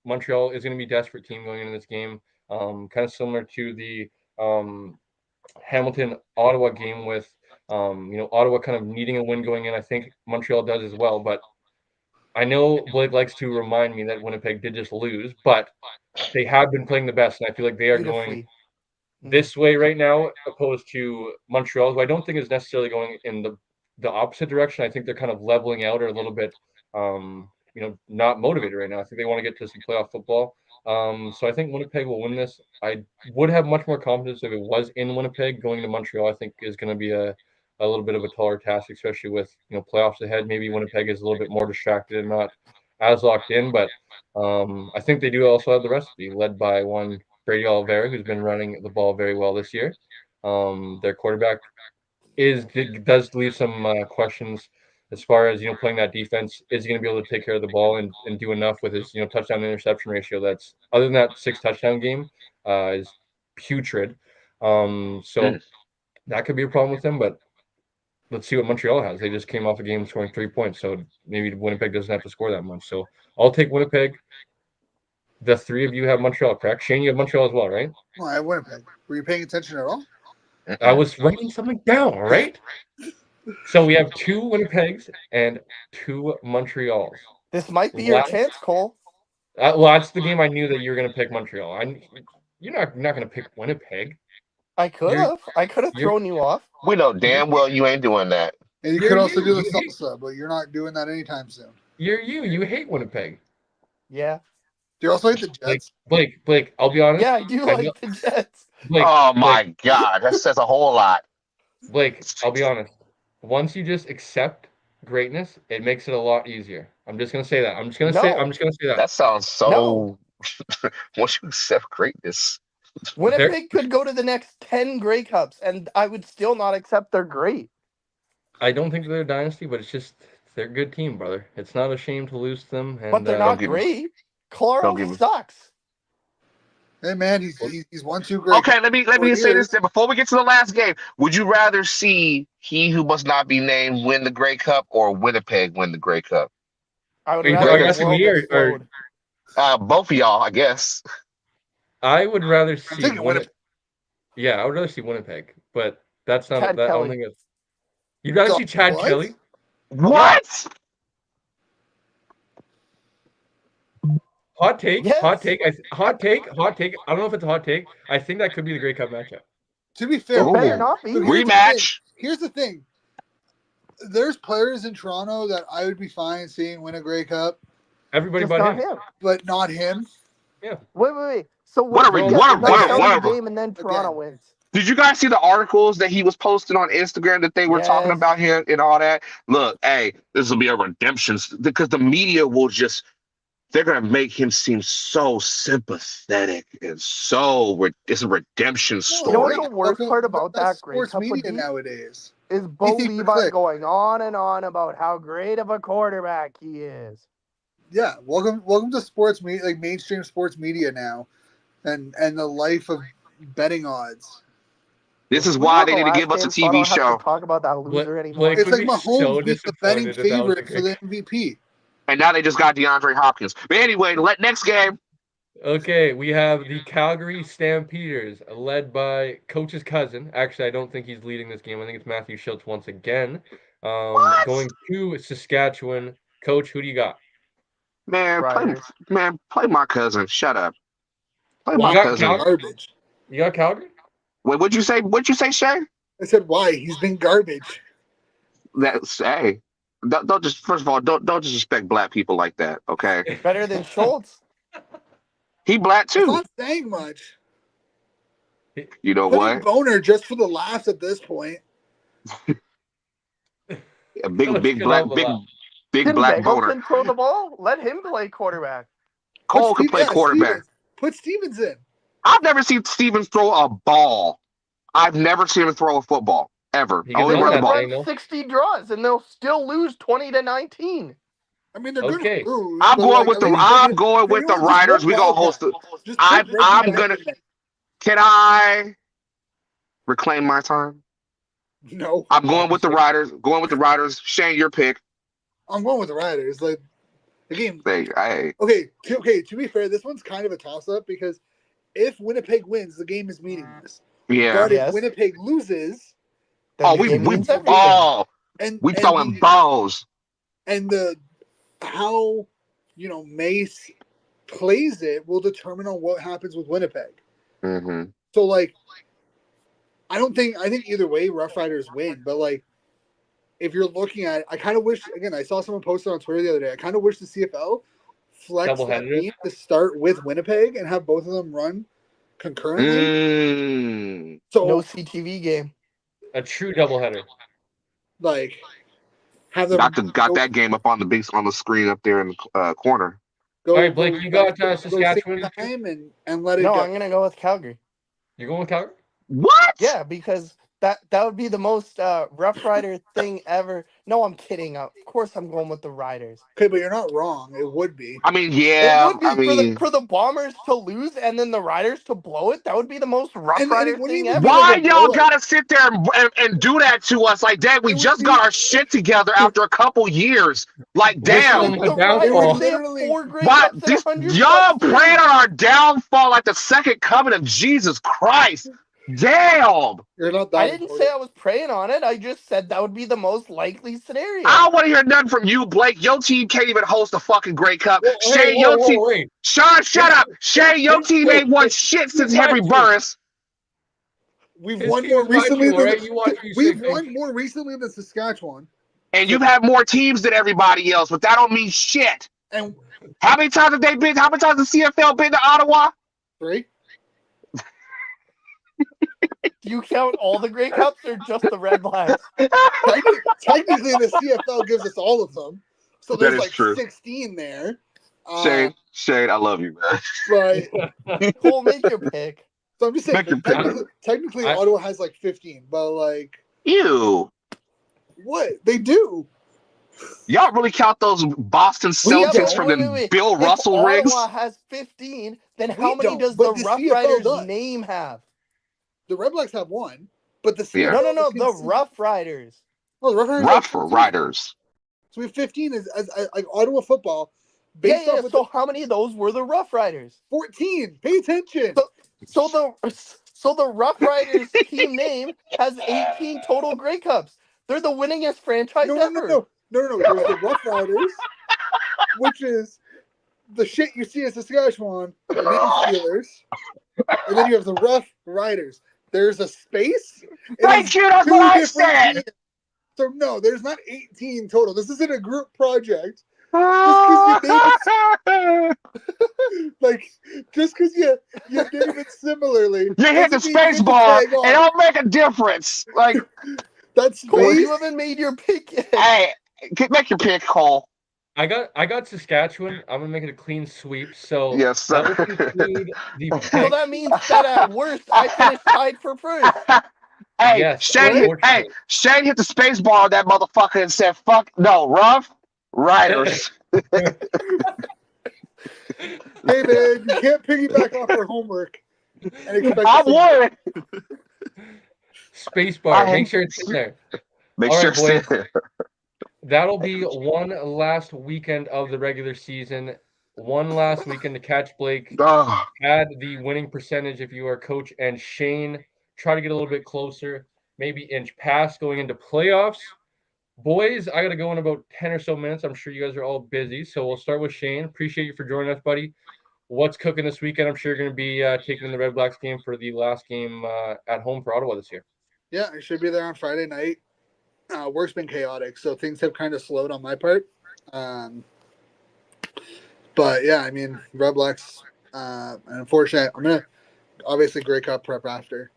Montreal is going to be a desperate team going into this game. Kind of similar to the Hamilton Ottawa game with Ottawa kind of needing a win going in. I think Montreal does as well, but I know Blake likes to remind me that Winnipeg did just lose, but they have been playing the best, and I feel like they are going this way right now, opposed to Montreal, who I don't think is necessarily going in the opposite direction. I think they're kind of leveling out or a little bit, not motivated right now. I think they want to get to some playoff football. So I think Winnipeg will win this. I would have much more confidence if it was in Winnipeg. Going to Montreal, I think, is going to be a little bit of a taller task, especially with playoffs ahead. Maybe Winnipeg is a little bit more distracted and not as locked in, but I think they do also have the recipe, led by one Brady Oliveira, who's been running the ball very well this year. Their quarterback does leave some questions as far as playing that defense. Is he going to be able to take care of the ball and do enough with his touchdown interception ratio? That's other than that 6 touchdown game is putrid. So that could be a problem with them, but let's see what Montreal has. They just came off a game scoring 3 points, so maybe Winnipeg doesn't have to score that much. So I'll take Winnipeg. The three of you have Montreal, correct? Shane, you have Montreal as well, right? No, I have Winnipeg. Were you paying attention at all? I was writing something down, all right? So we have 2 Winnipegs and 2 Montreals. This might be your chance, Cole. Well, that's the game I knew that you were going to pick Montreal. You're not going to pick Winnipeg. I could have thrown you off. We know damn well you ain't doing that. And you could also do the salsa, but you're not doing that anytime soon. You hate Winnipeg. Yeah. Do you also hate the Jets? Blake, I'll be honest. Yeah, I do like the Jets. Blake, oh my God, that says a whole lot. Blake, I'll be honest. Once you just accept greatness, it makes it a lot easier. I'm just gonna say that. I'm just gonna say that. That sounds so. Once you accept greatness, Winnipeg could go to the next 10 Grey Cups, and I would still not accept they're great. I don't think they're a dynasty, but it's just they're a good team, brother. It's not a shame to lose to them. And, but they're not great. Colorado sucks. Hey man, he's won 2 great. Okay, let me say this then. Before we get to the last game, would you rather see he who must not be named win the Grey Cup or Winnipeg win the Grey Cup? I would rather both of y'all, I guess. I would rather see Winnipeg. Yeah, I would rather see Winnipeg, but that's not. I don't think it's. You'd rather see Chad Kelly? What? Hot take, yes. hot take. I don't know if it's a hot take. I think that could be the Grey Cup matchup. To be fair, better not be. Rematch. Here's the thing. There's players in Toronto that I would be fine seeing win a Grey Cup. Everybody but him. But not him. Yeah. Wait. So what game and then Toronto wins. Did you guys see the articles that he was posting on Instagram that they were talking about him and all that? Look, hey, this will be a redemption because the media will just. They're going to make him seem so sympathetic and it's a redemption story. You know what the worst part about that Grey Cup media nowadays is Bo Levi going on and on about how great of a quarterback he is. Yeah, welcome to sports media, like mainstream sports media now, and the life of betting odds. This is why they need to give us a TV show. Have to talk about that loser anymore. It's like Mahomes being the betting favorite for the MVP. And now they just got DeAndre Hopkins. But anyway, next game. Okay, we have the Calgary Stampeders, led by Coach's cousin. Actually, I don't think he's leading this game. I think it's Matthew Schultz once again. Going to Saskatchewan. Coach, who do you got? Man, play my cousin. Shut up. Play my cousin. Garbage. You got Calgary? Wait, what'd you say? What'd you say, Shay? I said why? He's been garbage. Hey. Don't just first of all don't disrespect black people like that, okay? Better than Schultz. He black too. I'm not saying much. You know what? Boner just for the laughs at this point. A big black boner. Can throw the ball. Let him play quarterback. Cole can play quarterback. Put Stevens in. I've never seen Stevens throw a ball. I've never seen him throw a football. Ever. Only run 60 draws and they'll still lose 20-19. I mean, they're going to lose. I'm going with the Riders. We gonna host it. I'm gonna. Can I reclaim my time? No, I'm going with the Riders. Going with the Riders. Shane, your pick. I'm going with the Riders. Like the game. Hey. Okay. To be fair, this one's kind of a toss-up because if Winnipeg wins, the game is meaningless. Yeah. But if Yes. Winnipeg loses, Then the we game means everything. and throwing balls. And how Mace plays it will determine on what happens with Winnipeg. Mm-hmm. So like, I think either way, Rough Riders win. But like, if you're looking at, I kind of wish, again, I saw someone posted on Twitter the other day. I kind of wish the CFL flex that game to start with Winnipeg and have both of them run concurrently. So no CTV game. A true doubleheader. Like, have them got that game up on the screen up there in the corner. Go, all right, Blake, you got Saskatchewan time and let it No, go. I'm gonna go with Calgary. You're going with Calgary? What? Yeah, because that would be the most Rough Rider thing ever. No, I'm kidding. Of course, I'm going with the Riders. Okay, but you're not wrong. It would be. I mean, yeah. It would be for the Bombers to lose and then the Riders to blow it. That would be the most Rough Rider thing ever. Why y'all gotta sit there and do that to us? Like, dang, we just got our shit together after a couple years. Like, damn. The Riders, they have 4 Grey Cups and 100 y'all praying on our downfall like the second coming of Jesus Christ. Damn. You're not that I didn't say I was praying on it. I just said that would be the most likely scenario. I don't want to hear nothing from you, Blake. Your team can't even host a fucking Grey Cup. Shane, your team. Sean, shut up. Shane, your team ain't won shit since Henry Burris. We've won more recently than Saskatchewan. And you've had more teams than everybody else, but that don't mean shit. And how many times have they been? How many times has the CFL been to Ottawa? 3. Do you count all the Grey Cups or just the Red Blacks? Technically, the CFL gives us all of them. So there's like true. 16 there. Shane, I love you, man. Right. Cole, make your pick. So I'm just saying, technically Ottawa has like 15, but like... Ew. What? They do. Y'all really count those Boston Celtics from the Bill Russell rings? Ottawa has 15, then how many does the Rough Riders name have? The Red Blacks have 1, but the CFL No, the Rough Riders. Oh, the Rough Riders. So we have 15 as like Ottawa football. So how many of those were the Rough Riders? 14. Pay attention. So the Rough Riders team name has 18 total Grey Cups. They're the winningest franchise ever. No. There's the Rough Riders, which is the shit you see in Saskatchewan, the name Steelers, and then you have the Rough Riders. There's a space. Thank you, that's what I said. Teams. So no, there's not 18 total. This isn't a group project. Just because you name it similarly. You hit the space bar, it don't make a difference. Like that's Cole, you haven't made your pick yet. Hey, make your pick, Cole. I got Saskatchewan. I'm gonna make it a clean sweep. So yes, sir. That will conclude the pick. So that means that at worst I finished tied for first. Hey, yes, Shane hit the space bar on that motherfucker and said, "Fuck no, Rough Riders." Hey man, you can't piggyback off our homework and expect I would. Space bar. Make sure it's in there. Make sure it's in there. That'll be one last weekend of the regular season. One last weekend to catch Blake. Add the winning percentage if you are coach, and Shane, try to get a little bit closer, maybe inch past going into playoffs. Boys, I got to go in about 10 or so minutes. I'm sure you guys are all busy, so we'll start with Shane. Appreciate you for joining us, buddy. What's cooking this weekend? I'm sure you're going to be taking the Red Blacks game for the last game at home for Ottawa this year. Yeah, I should be there on Friday night. Work's been chaotic, so things have kind of slowed on my part. But yeah, I mean, Red Blacks, unfortunately, I'm going to obviously Grey Cup prep after.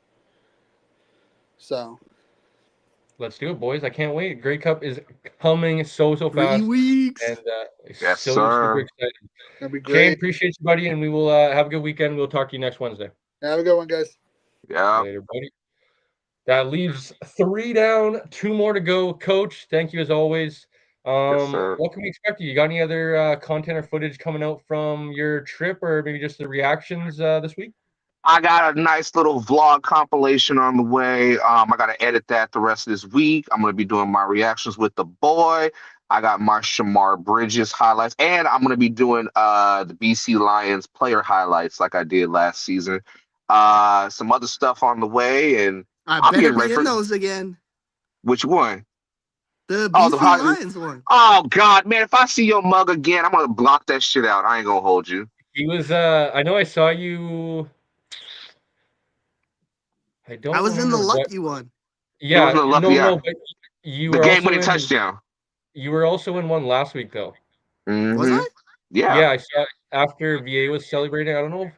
So. Let's do it, boys. I can't wait. Grey Cup is coming so fast. 3 weeks. And yes, so sir. Super excited. That'd be great. Shane, appreciate you, buddy, and we will have a good weekend. We'll talk to you next Wednesday. Have a good one, guys. Yeah. Later, buddy. That leaves 3 down, 2 more to go. Coach, thank you as always. Yes, what can we expect? You got any other content or footage coming out from your trip, or maybe just the reactions this week? I got a nice little vlog compilation on the way. I got to edit that the rest of this week. I'm going to be doing my reactions with the boy. I got my Shamar Bridges highlights, and I'm going to be doing the BC Lions player highlights like I did last season. Some other stuff on the way, and I I'm better getting ready be in for those again. which one? The Oh, the BC hot. Lions one. Oh God, man! If I see your mug again, I'm gonna block that shit out. I ain't gonna hold you. He was. I know I saw you. I I don't was in the remember what. lucky one. He Yeah, wasn't a lucky. no, Yeah, no, but you the were game also winning in. touchdown. You were also in one last week, though. Was Hmm. I? Yeah. Yeah, I saw after VA was celebrating. I don't know if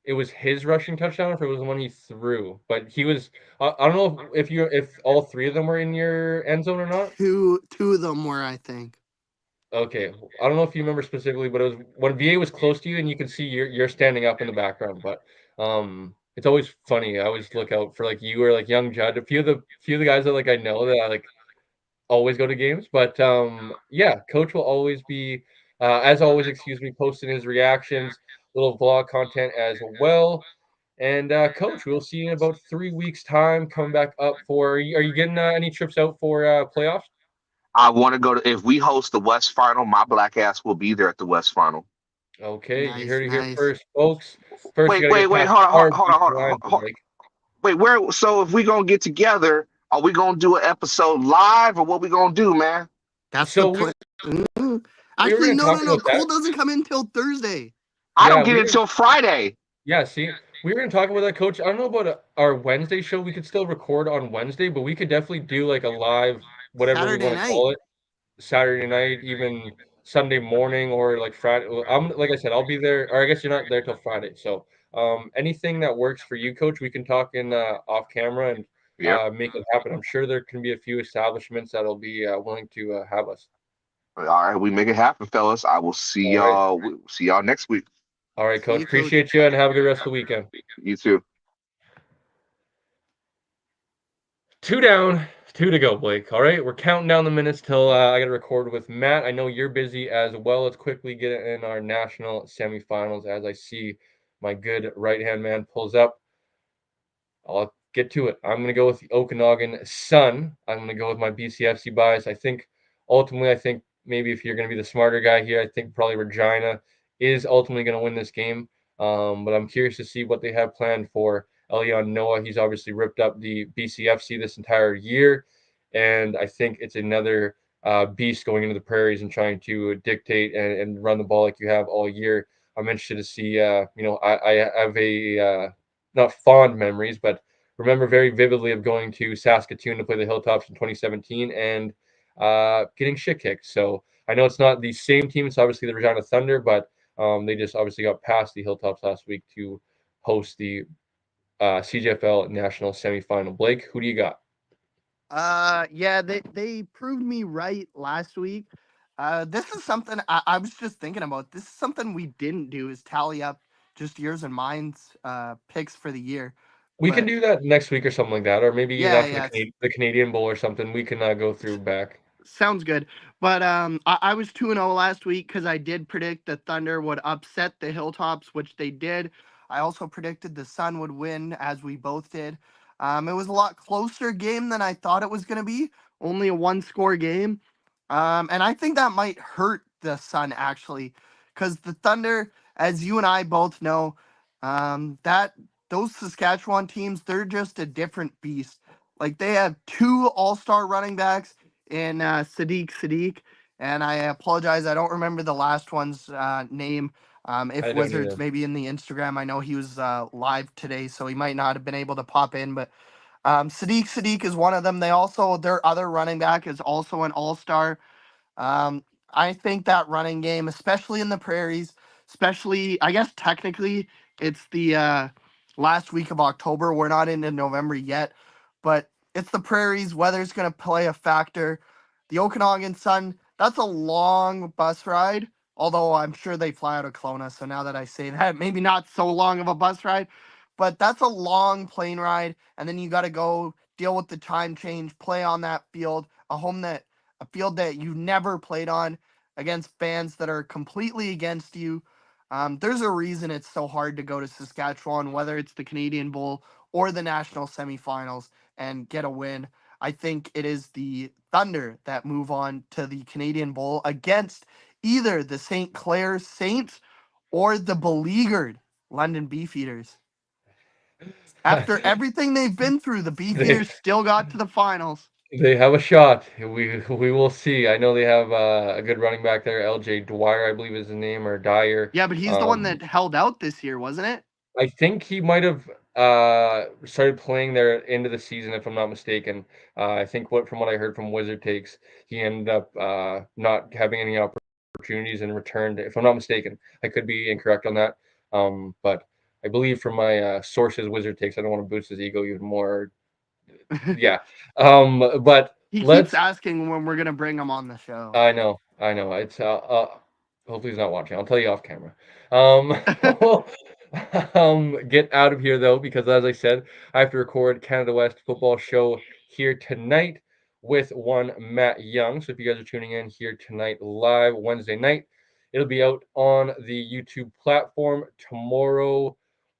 it was his rushing touchdown or if it was the one he threw, but he was. I don't know if all three of them were in your end zone or not. Two of them were, I think. Okay, I don't know if you remember specifically, but it was when VA was close to you and you can see you're standing up in the background. But it's always funny. I always look out for like you or like young Judd, a few of the guys that like I know that I like always go to games. But yeah, Coach will always be, as always, excuse me, posting his reactions, little vlog content as well. And Coach, we'll see you in about 3 weeks' time. Come back up for. Are you getting any trips out for playoffs? I want to go to. If we host the West Final, my black ass will be there at the West Final. Okay, you Nice, heard it here nice. first, folks. First, you Wait, got to wait, get wait. past Hold on, hold our on, hold BC on, hold on. Lions, like. Wait, where? So if we gonna get together, are we gonna do an episode live, or what we gonna do, man? That's the So we plan. Mhm. we were Actually, gonna no, talk no, no. about that. Cole doesn't come in till Thursday. I don't Yeah, get we it were. until Friday. Yeah, see, we were gonna talk about that, Coach. I don't know about our Wednesday show. We could still record on Wednesday, but we could definitely do like a live, whatever we Saturday want to night. call it, Saturday night, even Sunday morning, or like Friday. Well, I'm like I said, I'll be there, or I guess you're not there till Friday. So, anything that works for you, Coach, we can talk in off camera and Yep. make it happen. I'm sure there can be a few establishments that'll be willing to have us. All right, we make it happen, fellas. I will see All right, y'all. See y'all next week. all right, See Coach. you, Coach. Appreciate you and have a good rest of the weekend. You too. 2 down, 2 to go, Blake. All right, we're counting down the minutes till I got to record with Matt. I know you're busy as well. Let's quickly get in our national semifinals as I see my good right-hand man pulls up. I'll get to it. I'm going to go with the Okanagan Sun. I'm going to go with my BCFC bias. I think maybe if you're going to be the smarter guy here, I think probably Regina is ultimately going to win this game. But I'm curious to see what they have planned for Elion Noah. He's obviously ripped up the BCFC this entire year. And I think it's another beast going into the prairies and trying to dictate and run the ball like you have all year. I'm interested to see, I have not fond memories, but remember very vividly of going to Saskatoon to play the Hilltops in 2017 and getting shit kicked. So I know it's not the same team. It's obviously the Regina Thunder, but they just obviously got past the Hilltops last week to host the CJFL National Semifinal. Blake, who do you got? Yeah, they proved me right last week. This is something I was just thinking about. This is something we didn't do is tally up just yours and mine's picks for the year. We can But do that next week or something like that, or maybe even yeah, after yeah, the Canadian Bowl or something. We can go through back. sounds good. But I was 2-0 last week because I did predict the Thunder would upset the Hilltops, which they did. I also predicted the Sun would win, as we both did. It was a lot closer game than I thought it was going to be. Only a one-score game. And I think that might hurt the Sun actually, because the Thunder, as you and I both know, that those Saskatchewan teams, they're just a different beast. Like they have two all-star running backs in Sadiq, and I apologize, I don't remember the last one's name. If I don't Wizards either. maybe in the Instagram, I know he was live today, so he might not have been able to pop in, but Sadiq is one of them. Their other running back is also an all-star. um, I think that running game, especially in the prairies, especially, I guess technically it's the last week of October. We're not into November yet, but it's the prairies. Weather's going to play a factor. The Okanagan Sun, that's a long bus ride, although I'm sure they fly out of Kelowna. So now that I say that, maybe not so long of a bus ride, but that's a long plane ride. And then you got to go deal with the time change, play on that field, a field that you never played on against fans that are completely against you. There's a reason it's so hard to go to Saskatchewan, whether it's the Canadian Bowl or the national semifinals, and get a win. I think it is the Thunder that move on to the Canadian Bowl against either the St. Clair Saints or the beleaguered London Beefeaters. After everything they've been through, the Beefeaters still got to the finals. They have a shot. We will see. I know they have a good running back there, LJ Dwyer, I believe is his name, or Dyer. Yeah, but he's the one that held out this year, wasn't it? I think he might have started playing there into the season, if I'm not mistaken. I think from what I heard from Wizard Takes, he ended up not having any opportunities and returned, if I'm not mistaken. I could be incorrect on that, but I believe from my sources, Wizard Takes. I don't want to boost his ego even more. Yeah, but He let's. keeps asking when we're gonna bring him on the show. I know. It's hopefully he's not watching. I'll tell you off camera. Get out of here though, because as I said, I have to record Canada West football show here tonight with one Matt Young. So if you guys are tuning in here tonight live Wednesday night, it'll be out on the YouTube platform tomorrow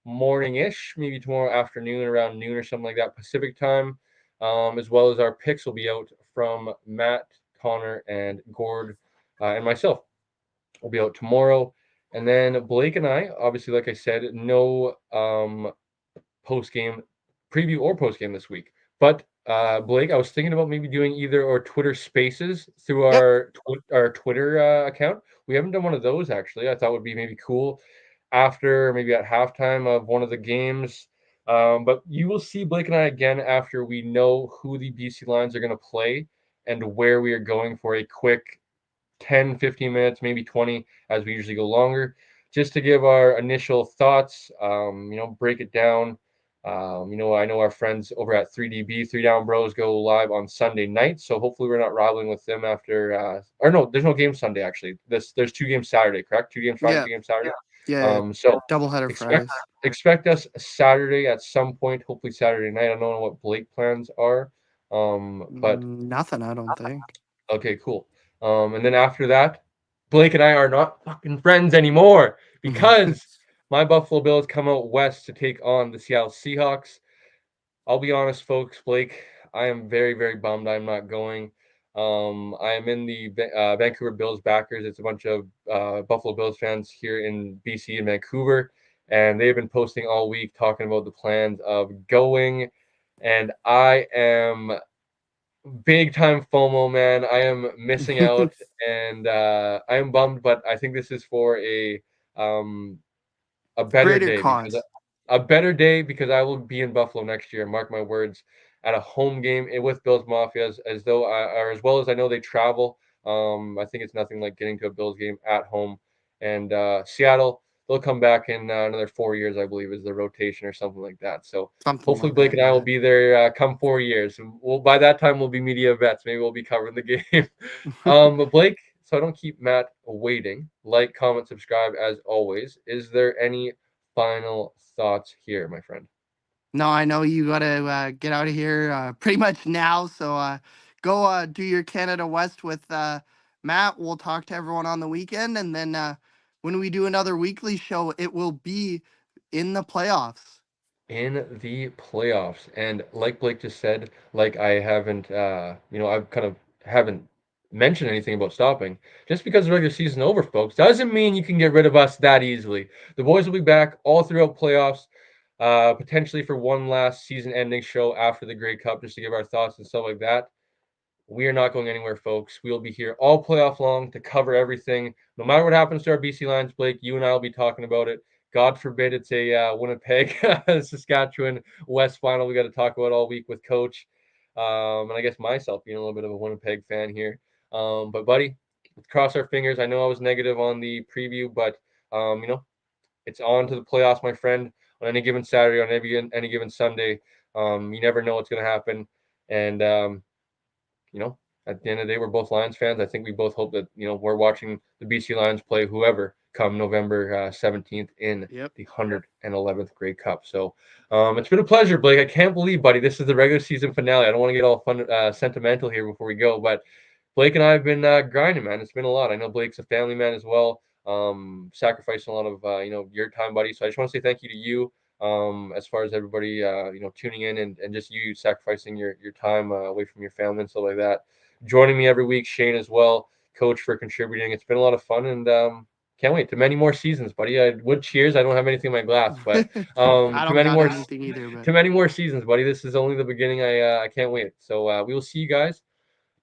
morning-ish, maybe tomorrow afternoon around noon or something like that Pacific time. As well as our picks will be out from Matt, Connor, and Gord, and myself. Will be out tomorrow. And then Blake and I, obviously, like I said, no post game preview or post game this week. But Blake, I was thinking about maybe doing either our Twitter Spaces through our Twitter account. We haven't done one of those actually. I thought would be maybe cool after maybe at halftime of one of the games. But you will see Blake and I again after we know who the BC Lions are going to play and where we are going for a quick 10, 15 minutes, maybe 20, as we usually go longer, just to give our initial thoughts, break it down. I know our friends over at 3DB, Three Down Bros, go live on Sunday night, so hopefully we're not rivaling with them after, or no, there's no game Sunday, actually. There's 2 games Saturday, correct? 2 games Friday, 2 games Saturday? Yeah. So Doubleheader Fridays. expect us Saturday at some point, hopefully Saturday night. I don't know what Blake plans are, but nothing, I don't think. okay, cool. And then after that, Blake and I are not fucking friends anymore because my Buffalo Bills come out west to take on the Seattle Seahawks. I'll be honest, folks, Blake, I am very, very bummed I'm not going. I am in the Vancouver Bills backers. It's a bunch of Buffalo Bills fans here in BC and Vancouver, and they've been posting all week talking about the plans of going, and I am big time FOMO, man. I am missing out, and I am bummed. But I think this is for um, a better Greater day cause. because I will be in Buffalo next year. Mark my words, at a home game with Bills Mafia, as though or as well as I know they travel. I think it's nothing like getting to a Bills game at home, and Seattle. They'll come back in another 4 years, I believe, is the rotation or something like that. So hopefully Blake and I will be there come 4 years. Well, by that time we'll be media vets. Maybe we'll be covering the game. But Blake, so I don't keep Matt waiting. Like, comment, subscribe as always. Is there any final thoughts here, my friend? No, I know you gotta get out of here pretty much now. So go do your Canada West with Matt. We'll talk to everyone on the weekend, and then when we do another weekly show, it will be in the playoffs. In the playoffs, and like Blake just said, like I haven't, I've kind of haven't mentioned anything about stopping. Just because the regular season over, folks, doesn't mean you can get rid of us that easily. The boys will be back all throughout playoffs. Potentially for one last season-ending show after the Grey Cup, just to give our thoughts and stuff like that. We are not going anywhere, folks. We will be here all playoff long to cover everything. No matter what happens to our BC Lions, Blake, you and I will be talking about it. God forbid it's a Winnipeg, Saskatchewan West final we got to talk about all week with Coach. And I guess myself being a little bit of a Winnipeg fan here. But, buddy, let's cross our fingers. I know I was negative on the preview, but, it's on to the playoffs, my friend, on any given Saturday, on any given Sunday. You never know what's going to happen. And, at the end of the day, we're both Lions fans. I think we both hope that, we're watching the BC Lions play whoever come November 17th in the 111th Grey Cup. So it's been a pleasure, Blake. I can't believe, buddy, this is the regular season finale. I don't want to get all sentimental here before we go, but Blake and I have been grinding, man. It's been a lot. I know Blake's a family man as well. sacrificing a lot of your time, buddy. So I just want to say thank you to you. As far as everybody tuning in and just you sacrificing your time away from your family and stuff like that. Joining me every week, Shane as well, coach, for contributing. It's been a lot of fun, and can't wait to many more seasons, buddy. I would cheers. I don't have anything in my glass, but I to don't many got more anything either, but to many more seasons, buddy. This is only the beginning. I can't wait. So we will see you guys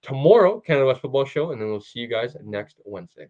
tomorrow, Canada West Football Show, and then we'll see you guys next Wednesday.